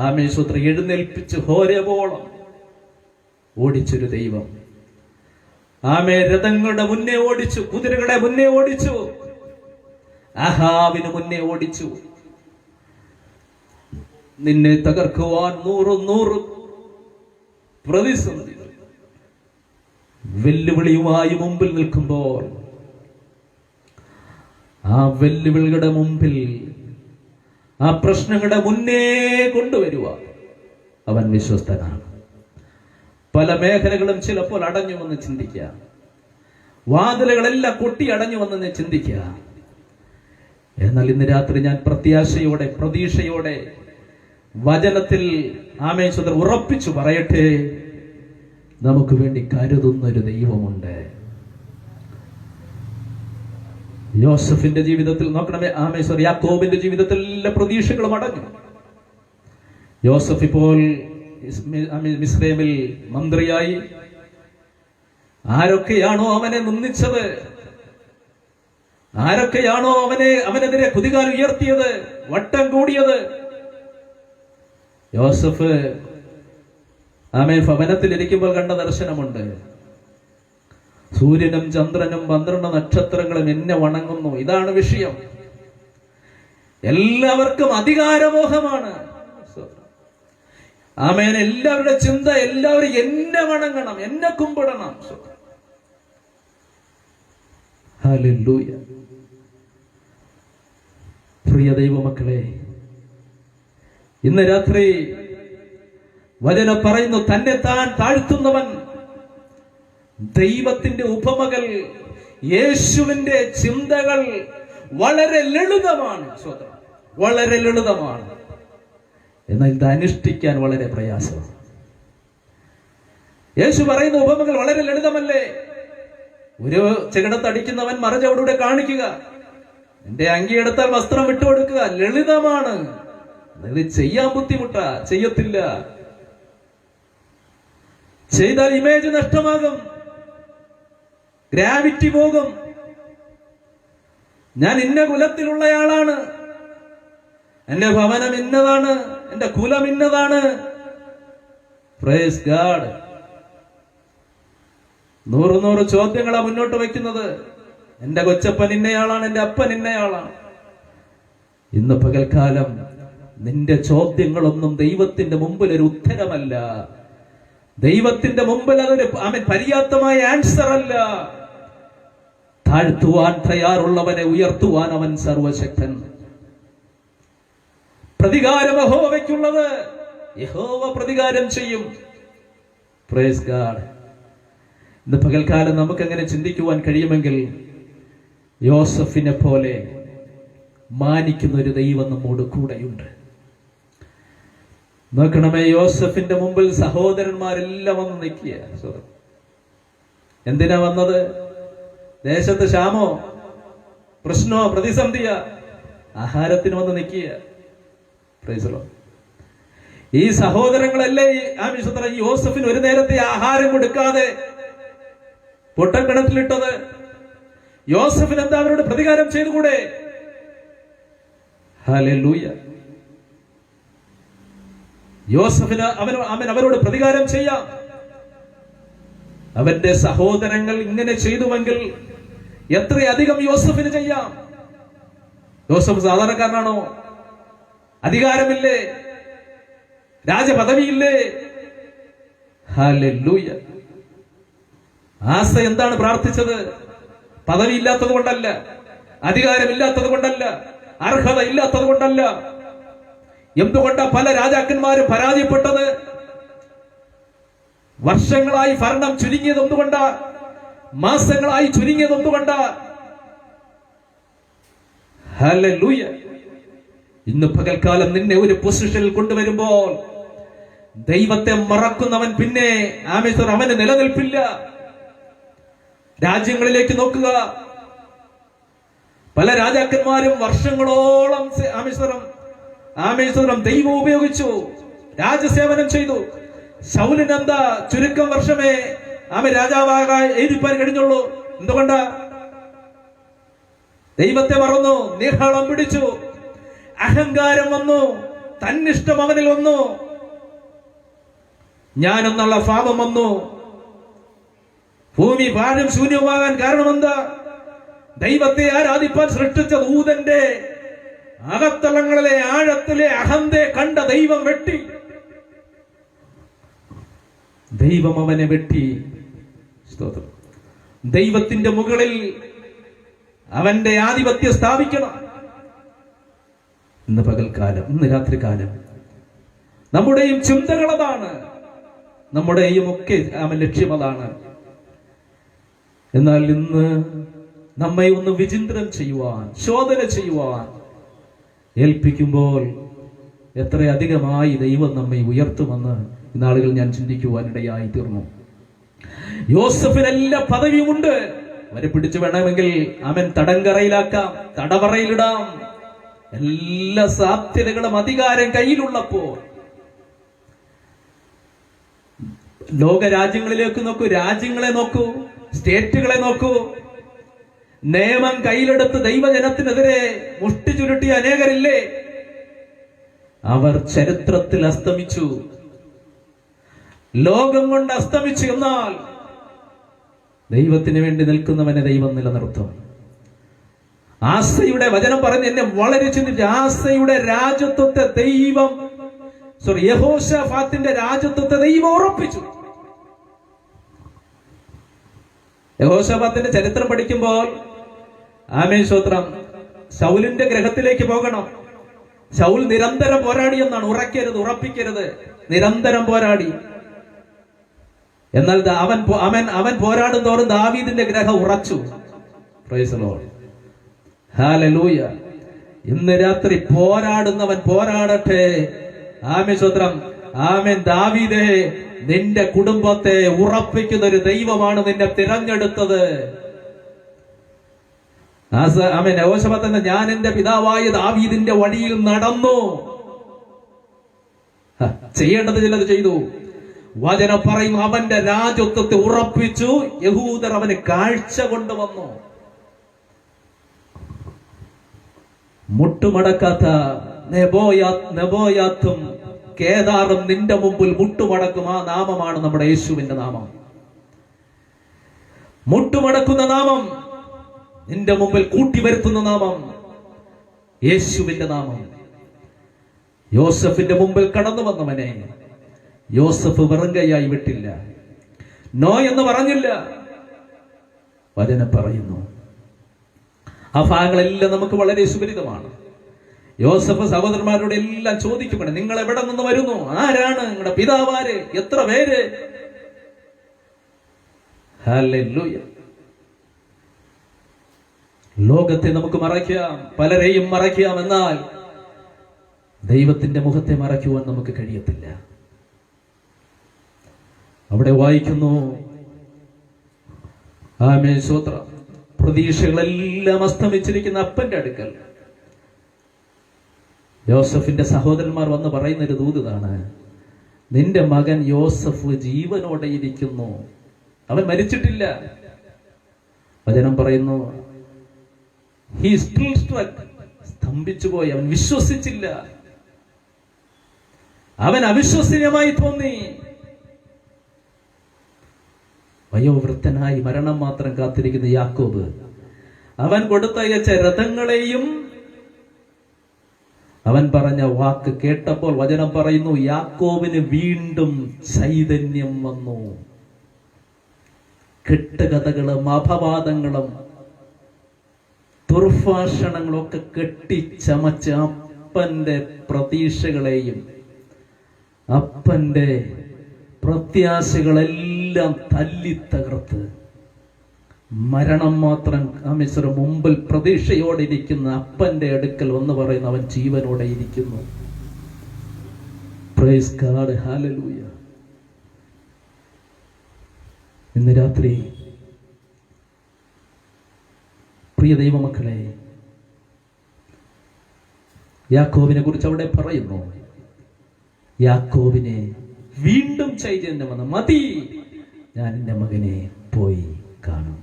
ആമേശ്വത്ര എഴുന്നേൽപ്പിച്ച് ഹോരേബോളം ഓടിച്ചൊരു ദൈവം. ആമേ രഥങ്ങളുടെ മുന്നേ ഓടിച്ചു, കുതിരകളെ മുന്നേ ഓടിച്ചു, ആഹാബിന് മുന്നേ ഓടിച്ചു. നിന്നെ തകർക്കുവാൻ 100 പ്രതിസന്ധി വെല്ലുവിളിയുമായി മുമ്പിൽ നിൽക്കുമ്പോൾ, ആ വെല്ലുവിളികളുടെ മുമ്പിൽ, ആ പ്രശ്നങ്ങളുടെ മുന്നേ കൊണ്ടുവരുവാൻ അവൻ വിശ്വസ്തനാണ്. പല മേഖലകളും ചിലപ്പോൾ അടഞ്ഞുവെന്ന് ചിന്തിക്കുക, വാതിലുകളെല്ലാം കൊട്ടി അടഞ്ഞുവെന്ന് ചിന്തിക്കുക. എന്നാൽ ഇന്ന് രാത്രി ഞാൻ പ്രത്യാശയോടെ, പ്രതീക്ഷയോടെ വചനത്തിൽ ആമേശ്വരൻ ഉറപ്പിച്ചു പറയട്ടെ, നമുക്ക് വേണ്ടി കരുതുന്നൊരു ദൈവമുണ്ട്. യോസഫിന്റെ ജീവിതത്തിൽ നോക്കണമേ, ആമേശ്വർ യാക്കോബിന്റെ ജീവിതത്തിൽ എല്ലാ പ്രതീക്ഷകളും അടഞ്ഞു. യോസഫ് ഇപ്പോൾ മിസ്രൈമിൽ മന്ത്രിയായി. ആരൊക്കെയാണോ അവനെ നിന്ദിച്ചത്, ആരൊക്കെയാണോ അവനെതിരെ കുതികാൽ ഉയർത്തിയത്, വട്ടം കൂടിയത്, യോസഫ് ഭവനത്തിലിരിക്കുമ്പോൾ കണ്ട ദർശനമുണ്ട്. സൂര്യനും ചന്ദ്രനും 12 നക്ഷത്രങ്ങളും എന്നെ വണങ്ങുന്നു. ഇതാണ് വിഷയം. എല്ലാവർക്കും അധികാരമോഹമാണ്. ആമേൻ. എല്ലാവരുടെ ചിന്ത, എല്ലാവരും എന്നെ വണങ്ങണം, എന്നെ കുമ്പിടണം. ഹല്ലേലൂയ. പ്രിയ ദൈവമക്കളെ, ഇന്ന് രാത്രി വചനം പറയുന്നു, തന്നെ താൻ താഴ്ത്തുന്നവൻ ദൈവത്തിന്റെ ഉപമകൾ, യേശുവിന്റെ ചിന്തകൾ വളരെ ലളിതമാണ്. വളരെ ലളിതമാണ്. എന്നാൽ ഇത് അനുഷ്ഠിക്കാൻ വളരെ പ്രയാസമാണ്. യേശു പറയുന്ന ഉപമകൾ വളരെ ലളിതമല്ലേ? ഒരു ചെകിടത്തടിക്കുന്നവൻ മറുചവിടൂടെ കാണിക്കുക, എന്റെ അങ്കിയെടുത്താൽ വസ്ത്രം വിട്ടുകൊടുക്കുക. ലളിതമാണ്. ഇത് ചെയ്യാൻ ബുദ്ധിമുട്ടാ, ചെയ്യത്തില്ല. ചെയ്താൽ ഇമേജ് നഷ്ടമാകും, ഗ്രാവിറ്റി പോകും. ഞാൻ ഇന്ന കുലത്തിലുള്ളയാളാണ്, എന്റെ ഭവനം ഇന്നതാണ്, എന്റെ കുലം ഇന്നതാണ്. Praise God. 100 ചോദ്യങ്ങളാ മുന്നോട്ട് വയ്ക്കുന്നത്. എന്റെ കൊച്ചപ്പൻ ഇന്നയാളാണ്, എന്റെ അപ്പൻ ഇന്നയാളാണ്. ഇന്ന് പകൽക്കാലം നിന്റെ ചോദ്യങ്ങളൊന്നും ദൈവത്തിന്റെ മുമ്പിൽ ഒരു ഉത്തരമല്ല. ദൈവത്തിന്റെ മുമ്പിൽ അതൊരു പര്യാപ്തമായ ആൻസർ അല്ല. താഴ്ത്തുവാൻ തയ്യാറുള്ളവനെ ഉയർത്തുവാൻ അവൻ സർവശക്തൻ. പ്രതികാരം യഹോവയ്ക്കുള്ളത്, യഹോവ പ്രതികാരം ചെയ്യും. Praise God. ഇന്ന് പകൽക്കാലം നമുക്ക് അങ്ങനെ ചിന്തിക്കുവാൻ കഴിയുമെങ്കിൽ, യോസഫിനെ പോലെ മാനിക്കുന്ന ഒരു ദൈവം നമ്മോട് കൂടെയുണ്ട്. നോക്കണമേ, യോസഫിന്റെ മുമ്പിൽ സഹോദരന്മാരെല്ലാം വന്ന് നിൽക്കുക. എന്തിനാ വന്നത്? ദേശത്ത് ക്ഷാമോ, പ്രശ്നമോ, പ്രതിസന്ധിയാ? ആഹാരത്തിന് വന്ന് നിൽക്കുക. ഈ സഹോദരങ്ങളല്ലേ ഈ യോസഫിന് ഒരു നേരത്തെ ആഹാരം കൊടുക്കാതെ പൊട്ടക്കിണറ്റിലിട്ടത്? യോസഫിന് എന്താ അവരോട് പ്രതികാരം ചെയ്തുകൂടെ? ഹല്ലേലൂയ. യോസഫിന് അവരോട് പ്രതികാരം ചെയ്യാം. അവന്റെ സഹോദരങ്ങൾ ഇങ്ങനെ ചെയ്തുവെങ്കിൽ എത്രയധികം യോസഫിന് ചെയ്യാം. യോസഫ് സാധാരണക്കാരനാണോ? അധികാരമില്ലേ? രാജപദവിയില്ലേ? ഹല്ലേലൂയ. ആസ എന്താണ് പ്രാർത്ഥിച്ചത്? പദവി ഇല്ലാത്തത് കൊണ്ടല്ല, അധികാരമില്ലാത്തത് കൊണ്ടല്ല, അർഹത ഇല്ലാത്തത് കൊണ്ടല്ല. എന്തുകൊണ്ടാ പല രാജാക്കന്മാരും പരാജയപ്പെട്ടത്? വർഷങ്ങളായി ഭരണം ചുരുങ്ങിയത് എന്തുകൊണ്ടാ? മാസങ്ങളായി ചുരുങ്ങിയത് എന്തുകൊണ്ടാ? ഹല്ലേലൂയ. ഇന്ന് പകൽക്കാലം നിന്നെ ഒരു പൊസിഷനിൽ കൊണ്ടുവരുമ്പോൾ ദൈവത്തെ മറക്കുന്നവൻ പിന്നെ അവന് നിലനിൽപ്പില്ല. രാജ്യങ്ങളിലേക്ക് നോക്കുക. പല രാജാക്കന്മാരും വർഷങ്ങളോളം ദൈവം ഉപയോഗിച്ചു, രാജസേവനം ചെയ്തു. ശൗലിന് എന്താ ചുരുക്കം വർഷമേ രാജാവാകാൻ എഴുതിപ്പാൻ കഴിഞ്ഞുള്ളൂ. എന്തുകൊണ്ടാ? ദൈവത്തെ മറന്നു, നിഹളം പിടിച്ചു, അഹങ്കാരം വന്നു, തന്നിഷ്ടം അവനിൽ വന്നു, ഞാനെന്നുള്ള ഭാവം വന്നു. ഭൂമി ഭാരം ശൂന്യമാകാൻ കാരണം എന്താ? ദൈവത്തെ ആരാധിപ്പാൻ സൃഷ്ടിച്ച ദൂതന്റെ അകത്തളങ്ങളിലെ ആഴത്തിലെ അഹന്തയെ കണ്ട ദൈവം വെട്ടി. ദൈവം അവനെ വെട്ടി. സ്തോത്രം. ദൈവത്തിന്റെ മുകളിൽ അവന്റെ ആധിപത്യം സ്ഥാപിക്കണം. ഇന്ന് പകൽക്കാലം, ഇന്ന് രാത്രികാലം നമ്മുടെയും ചിന്തകൾ അതാണ്, നമ്മുടെയും ഒക്കെ അവൻ ലക്ഷ്യം അതാണ്. എന്നാൽ ഇന്ന് നമ്മെ ഒന്ന് വിചിന്തനം ചെയ്യുവാൻ, ശോധന ചെയ്യുവാൻ ഏൽപ്പിക്കുമ്പോൾ എത്ര അധികമായി ദൈവം നമ്മെ ഉയർത്തുമെന്ന് ഇന്നാളുകൾ ഞാൻ ചിന്തിക്കുവാനിടയായി തീർന്നു. യോസഫിന് എല്ലാ പദവിയുമുണ്ട്. അവരെ പിടിച്ചു വേണമെങ്കിൽ അവൻ തടങ്കറയിലാക്കാം, തടവറയിലിടാം. എല്ലാ സാധ്യതകളും അധികാരം കയ്യിലുള്ളപ്പോൾ ലോക രാജ്യങ്ങളിലേക്ക് നോക്കൂ, രാജ്യങ്ങളെ നോക്കൂ, സ്റ്റേറ്റുകളെ നോക്കൂ. നിയമം കയ്യിലെടുത്ത് ദൈവജനത്തിനെതിരെ മുഷ്ടി ചുരുട്ടിയ അനേകരില്ലേ? അവർ ചരിത്രത്തിൽ അസ്തമിച്ചു, ലോകം കൊണ്ട് അസ്തമിച്ചു. എന്നാൽ ദൈവത്തിന് വേണ്ടി നിൽക്കുന്നവനെ ദൈവം നിലനിർത്തും. ആസയുടെ വചനം പറഞ്ഞ് എന്നെ വളരെ ചിന്തിച്ചു. ആസയുടെ രാജ്യത്വത്തെ ദൈവം, യഹോശാഫാത്തിന്റെ രാജ്യത്വത്തെ ദൈവം ഉറപ്പിച്ചു. യഹോശാഫാത്തിന്റെ ചരിത്രം പഠിക്കുമ്പോൾ ആമേൻ സ്തോത്രം, ശൗലിന്റെ ഗ്രഹത്തിലേക്ക് പോകണം. ശൗൽ നിരന്തരം പോരാടി എന്നാണ്. ഉറക്കരുത്, ഉറപ്പിക്കരുത്, നിരന്തരം പോരാടി. എന്നാൽ അവൻ പോരാടും തോറും ദാവീദിന്റെ ഗ്രഹം ഉറച്ചു. Price the Lord, hallelujah. ഇന്ന് രാത്രി പോരാടുന്നവൻ പോരാടട്ടെ. ആമേൻ സ്തോത്രം, ആമേൻ. ദാവീദേ, നിന്റെ കുടുംബത്തെ ഉറപ്പിക്കുന്ന ഒരു ദൈവമാണ് നിന്നെ തിരഞ്ഞെടുത്തത്. ആമേൻ. യഹോശാഫാത്ത്, ഞാൻ എന്റെ പിതാവായ ദാവീദിന്റെ വഴിയിൽ നടന്നു. ചെയ്യേണ്ടത് ചിലത് ചെയ്തു. വചനം പറയും, അവന്റെ രാജ്യത്വത്തെ ഉറപ്പിച്ചു. യഹൂദർ അവന് കാഴ്ച കൊണ്ടുവന്നു. മുട്ടുമടക്കാത്ത നെബോയാത്തും കേദാറും നിന്റെ മുമ്പിൽ മുട്ടുമടക്കും. ആ നാമമാണ് നമ്മുടെ യേശുവിന്റെ നാമം. മുട്ടുമടക്കുന്ന നാമം, നിന്റെ മുമ്പിൽ കൂട്ടിവരുത്തുന്ന നാമം, യേശുവിന്റെ നാമം. യോസഫിന്റെ മുമ്പിൽ കടന്നു വന്നവനെ യോസഫ് വെറുങ്കയായി വിട്ടില്ല. നോ എന്ന് പറഞ്ഞില്ല. വചനം പറയുന്നു. ആ ഭാഗങ്ങളെല്ലാം നമുക്ക് വളരെ സുപരിതമാണ്. യോസഫ് സഹോദരന്മാരോട് എല്ലാം ചോദിക്കുമ്പോൾ, നിങ്ങൾ എവിടെ നിന്ന് വരുന്നു? ആരാണ് നിങ്ങളുടെ പിതാവാര്? എത്ര പേര്? ഹല്ലേലൂയ. ലോകത്തെ നമുക്ക് മറയ്ക്കാം, പലരെയും മറയ്ക്കാം. എന്നാൽ ദൈവത്തിന്റെ മുഖത്തെ മറയ്ക്കുവാൻ നമുക്ക് കഴിയത്തില്ല. അവിടെ വായിക്കുന്നു, ആമേൻ സ്തോത്രം, പ്രതീക്ഷകളെല്ലാം അസ്തമിച്ചിരിക്കുന്ന അപ്പന്റെ അടുക്കൽ യോസഫിന്റെ സഹോദരന്മാർ വന്ന് പറയുന്ന ഒരു ദൂതാണ്, നിന്റെ മകൻ യോസഫ് ജീവനോടെ ഇരിക്കുന്നു, അവൻ മരിച്ചിട്ടില്ല. വചനം പറയുന്നു, he still struck, സ്തംഭിച്ചു പോയി. അവൻ വിശ്വസിച്ചില്ല. അവൻ അവിശ്വസനീയമായി തോന്നി. വയോവൃദ്ധനായി മരണം മാത്രം കാത്തിരിക്കുന്ന യാക്കോബ്, അവൻ കൊടുത്തയച്ച രഥങ്ങളെയും അവൻ പറഞ്ഞ വാക്ക് കേട്ടപ്പോൾ വചനം പറയുന്നു, യാക്കോബിന് വീണ്ടും ചൈതന്യം വന്നു. കെട്ടുകഥകളും അപവാദങ്ങളും ദുർഭാഷണങ്ങളും ഒക്കെ കെട്ടിച്ചമച്ച് അപ്പന്റെ പ്രതീക്ഷകളെയും അപ്പന്റെ പ്രത്യാശകളെല്ലാം തല്ലി തകർത്ത് മരണം മാത്രം അമിശ്ര മുമ്പിൽ പ്രതീക്ഷയോടെ ഇരിക്കുന്ന അപ്പന്റെ അടുക്കൽ ഒന്ന് പറയുന്ന അവൻ ജീവനോടെ ഇരിക്കുന്നു. Price God, hallelujah. ഇന്ന് രാത്രി പ്രിയ ദൈവമക്കളെ, യാക്കോബിനെ കുറിച്ച് അവിടെ പറയുന്നു, യാക്കോബിനെ വീണ്ടും ചൈതന്യം വന്നു. മതി, ഞാൻ എൻ്റെ മകനെ പോയി കാണും.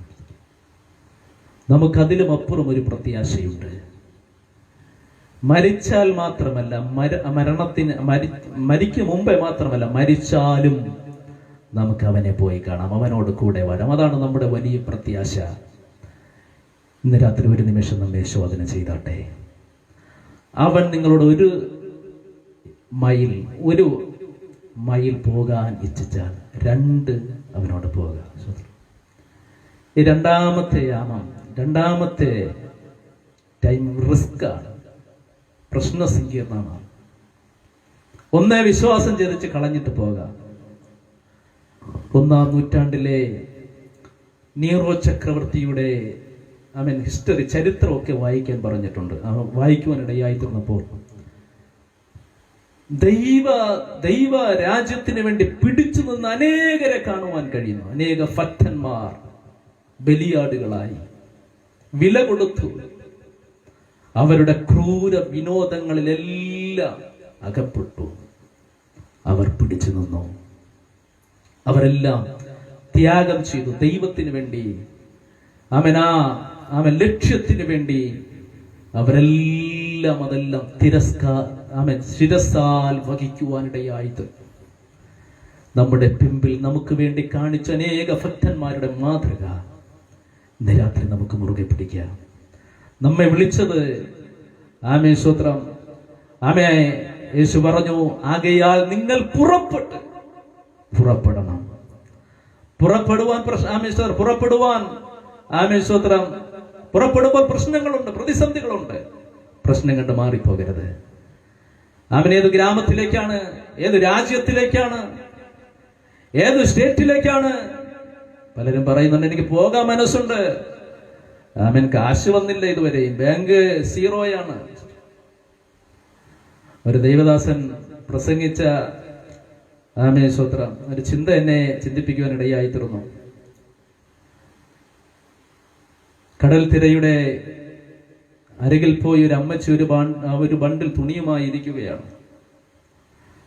നമുക്കതിലും അപ്പുറം ഒരു പ്രത്യാശയുണ്ട്. മരിച്ചാൽ മാത്രമല്ല, മരിക്കും മുമ്പേ മാത്രമല്ല, മരിച്ചാലും നമുക്ക് അവനെ പോയി കാണാം, അവനോട് കൂടെ വരാം. അതാണ് നമ്മുടെ വലിയ പ്രത്യാശ. ഇന്ന് രാത്രി ഒരു നിമിഷം നമ്മെ ശോധന ചെയ്താട്ടെ. അവൻ നിങ്ങളോട് ഒരു മൈൽ പോകാൻ ഇച്ഛിച്ചാൽ 2 അവനോട് പോകാം. ഈ രണ്ടാമത്തെ ടൈം റിസ്ക്കാണ്, പ്രശ്ന സങ്കീർണമാണ്. ഒന്നേ വിശ്വാസം ചെയ്തിച്ച് കളഞ്ഞിട്ട് പോകാം. 1-ാം നൂറ്റാണ്ടിലെ നീറോ ചക്രവർത്തിയുടെ ഹിസ്റ്ററി, ചരിത്രമൊക്കെ വായിക്കാൻ പറഞ്ഞിട്ടുണ്ട്. വായിക്കുവാനിടയായി തീർന്നപ്പോൾ ദൈവ രാജ്യത്തിന് വേണ്ടി പിടിച്ചു നിന്ന് അനേകരെ കാണുവാൻ കഴിയുന്നു. അനേക ഭക്തന്മാർ ബലിയാടുകളായി വില കൊടുത്തു. അവരുടെ ക്രൂര വിനോദങ്ങളിലെല്ലാം അകപ്പെട്ടു. അവർ പിടിച്ചു നിന്നു. അവരെല്ലാം ത്യാഗം ചെയ്തു ദൈവത്തിന് വേണ്ടി. അവൻ ലക്ഷ്യത്തിന് വേണ്ടി അവരെല്ലാം അതെല്ലാം ശിരസാൽ വഹിക്കുവാനിടയായിട്ട് നമ്മുടെ പിമ്പിൽ നമുക്ക് വേണ്ടി കാണിച്ച അനേക ഭക്തന്മാരുടെ മാതൃക ഇന്ന് രാത്രി നമുക്ക് മുറുകെ പിടിക്കാം. നമ്മെ വിളിച്ചത് സ്തോത്രം. യേശു പറഞ്ഞു, ആകയാൽ നിങ്ങൾ പുറപ്പെടണം. പുറപ്പെടുമ്പോൾ പ്രശ്നങ്ങളുണ്ട്, പ്രതിസന്ധികളുണ്ട്. പ്രശ്നം കണ്ട് മാറിപ്പോകരുത്. ഏത് ഗ്രാമത്തിലേക്കാണ്, ഏത് രാജ്യത്തിലേക്കാണ്, ഏത് സ്റ്റേറ്റിലേക്കാണ്? പലരും പറയുന്നുണ്ട്, എനിക്ക് പോകാൻ മനസ്സുണ്ട്, കാശ് വന്നില്ല ഇതുവരെ, ബാങ്ക് 0 ഒരു ദൈവദാസൻ പ്രസംഗിച്ച സ്തോത്രം ഒരു ചിന്ത എന്നെ ചിന്തിപ്പിക്കുവാനിടയായി തീർന്നു. കടൽ തിരയുടെ അരികിൽ പോയി ഒരു അമ്മച്ചി ഒരു ബണ്ടിൽ തുണിയുമായി ഇരിക്കുകയാണ്.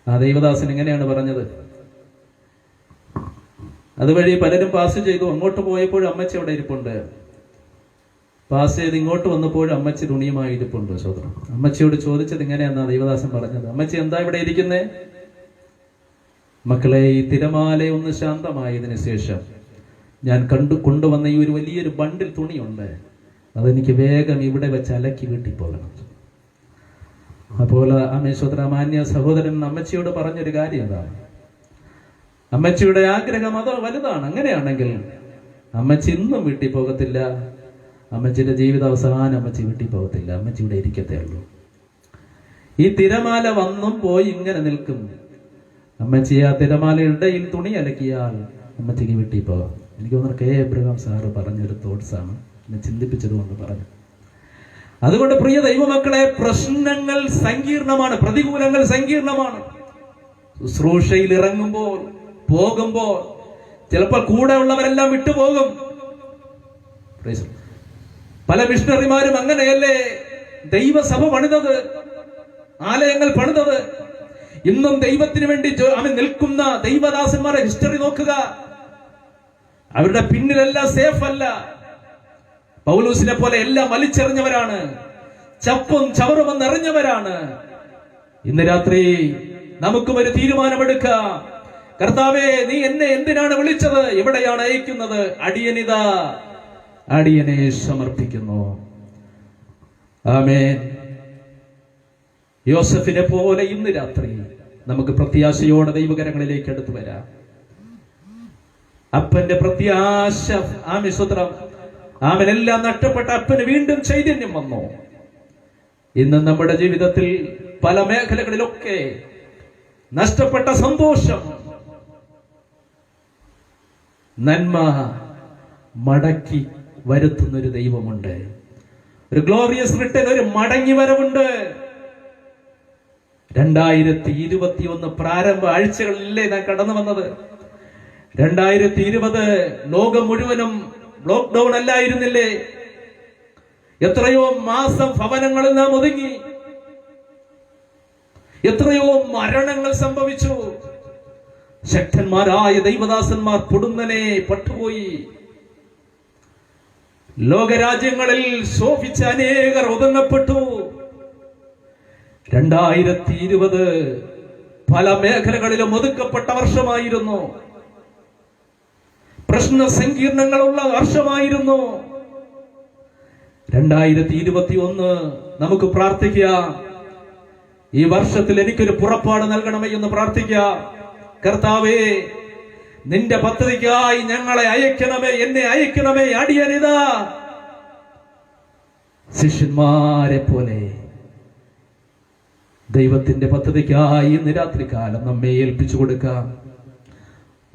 ആ ദൈവദാസൻ എങ്ങനെയാണ് പറഞ്ഞത്? അതുവഴി പലരും പാസ് ചെയ്തു. അങ്ങോട്ട് പോയപ്പോഴും അമ്മച്ചി അവിടെ ഇരിപ്പുണ്ട്. പാസ് ചെയ്ത് ഇങ്ങോട്ട് വന്നപ്പോഴും അമ്മച്ചി തുണിയുമായി ഇരിപ്പുണ്ട്. സോദരം, അമ്മച്ചിയോട് ചോദിച്ചത് ഇങ്ങനെയാന്നാ ദൈവദാസൻ പറഞ്ഞത്. അമ്മച്ചി, എന്താ ഇവിടെ ഇരിക്കുന്നേ? മക്കളെ, ഈ തിരമാല ഒന്ന് ശാന്തമായതിനു ശേഷം ഞാൻ കൊണ്ടുവന്ന ഈ ഒരു വലിയൊരു ബണ്ടിൽ തുണിയുണ്ട്, അതെനിക്ക് വേഗം ഇവിടെ വെച്ച് അലക്കി വീട്ടിൽ പോകണം. അപ്പോൾ മാന്യ സഹോദരൻ അമ്മച്ചിയോട് പറഞ്ഞൊരു കാര്യം അതാണ്. അമ്മച്ചിയുടെ ആഗ്രഹം അത് വലുതാണ്. അങ്ങനെയാണെങ്കിൽ അമ്മച്ചി ഇന്നും വീട്ടിൽ പോകത്തില്ല. അമ്മച്ചിയുടെ ജീവിത അവസാനം അമ്മച്ചി വീട്ടിൽ പോകത്തില്ല. അമ്മച്ചി ഇവിടെ ഇരിക്കത്തേ ഉള്ളൂ. ഈ തിരമാല വന്നും പോയി ഇങ്ങനെ നിൽക്കും. അമ്മച്ചി ആ തിരമാലയുടെ ഇടയിൽ തുണി അലക്കിയാൽ അമ്മച്ചിക്ക് വീട്ടിൽ പോകാം. എനിക്ക് തോന്നുന്നു കെ എബ്രഹാം സാറ് പറഞ്ഞൊരു തോട്ട്സാണ് എന്നെ ചിന്തിപ്പിച്ചത് കൊണ്ട് പറഞ്ഞു. അതുകൊണ്ട് പ്രിയ ദൈവമക്കളെ, പ്രശ്നങ്ങൾ സങ്കീർണമാണ്, പ്രതികൂലങ്ങൾ സങ്കീർണമാണ്. ശുശ്രൂഷയിൽ ഇറങ്ങുമ്പോൾ, പോകുമ്പോൾ ചിലപ്പോൾ കൂടെ ഉള്ളവരെല്ലാം വിട്ടുപോകും. പല മിഷണറിമാരും അങ്ങനെയല്ലേ ദൈവസഭ പണിതത്, ആലയങ്ങൾ പണിതത്. ഇന്നും ദൈവത്തിന് വേണ്ടി അവൻ നിൽക്കുന്ന ദൈവദാസന്മാരെ ഹിസ്റ്ററി നോക്കുക. അവരുടെ പിന്നിലെല്ലാം സേഫ് അല്ല. പൗലോസിനെ പോലെ എല്ലാം വലിച്ചെറിഞ്ഞവരാണ്, ചപ്പും ചവറുമെന്ന് എറിഞ്ഞവരാണ്. ഇന്ന് രാത്രി നമുക്കും ഒരു തീരുമാനമെടുക്കാം. കർത്താവേ, നീ എന്നെ എന്തിനാണ് വിളിച്ചത്? എവിടെയാണ് അയക്കുന്നത്? അടിയനെ സമർപ്പിക്കുന്നു. ആമേൻ. യോസഫിനെ പോലെ ഇന്ന് രാത്രി നമുക്ക് പ്രത്യാശയോടെ ദൈവകരങ്ങളിലേക്ക് അടുത്തു വരാം. അപ്പന്റെ പ്രത്യാശ, സ്തോത്രം, എല്ലാം നഷ്ടപ്പെട്ട അപ്പന് വീണ്ടും ചൈതന്യം വന്നു. ഇന്ന് നമ്മുടെ ജീവിതത്തിൽ പല മേഖലകളിലൊക്കെ നഷ്ടപ്പെട്ട സന്തോഷം, നന്മ മടക്കി വരുത്തുന്നൊരു ദൈവമുണ്ട്. ഒരു ഗ്ലോറിയസ് റിട്ടേൺ, ഒരു മടങ്ങി വരവുണ്ട്. 2021 പ്രാരംഭ ആഴ്ചകളിലേ നാം കടന്നു വന്നത്. 2020 ലോകം മുഴുവനും ലോക്ക്ഡൌൺ അല്ലായിരുന്നില്ലേ? എത്രയോ മാസം ഭവനങ്ങളിൽ നാം ഒതുങ്ങി, എത്രയോ മരണങ്ങൾ സംഭവിച്ചു. ശക്തന്മാരായ ദൈവദാസന്മാർ പൊടുന്നനെ പട്ടുപോയി. ലോകരാജ്യങ്ങളിൽ ശോഭിച്ച അനേകർ ഒതുങ്ങപ്പെട്ടു. 2020 പല മേഖലകളിലും ഒതുക്കപ്പെട്ട വർഷമായിരുന്നു. പ്രശ്ന സങ്കീർണങ്ങളുള്ള വർഷമായിരുന്നു. 2021 നമുക്ക് പ്രാർത്ഥിക്കാം. ഈ വർഷത്തിൽ എനിക്കൊരു പുറപ്പാട് നൽകണമേ എന്ന് പ്രാർത്ഥിക്കാം. കർത്താവേ, നിന്റെ പദ്ധതിക്കായി ഞങ്ങളെ അയക്കണമേ, എന്നെ അയക്കണമേ. അടിയനിതാ ശിഷ്യന്മാരെ പോലെ ദൈവത്തിന്റെ പദ്ധതിക്കായി ഇന്ന് രാത്രികാലം നമ്മെ ഏൽപ്പിച്ചു കൊടുക്കാം.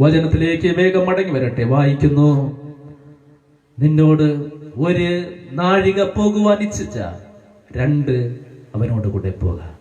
വചനത്തിലേക്ക് വേഗം മടങ്ങി വരട്ടെ. വായിക്കുന്നു, നിന്നോട് ഒരു നാഴിക പോകുവാൻ ഇച്ഛിച്ച രണ്ട് അവനോട് കൂടെ പോകാം.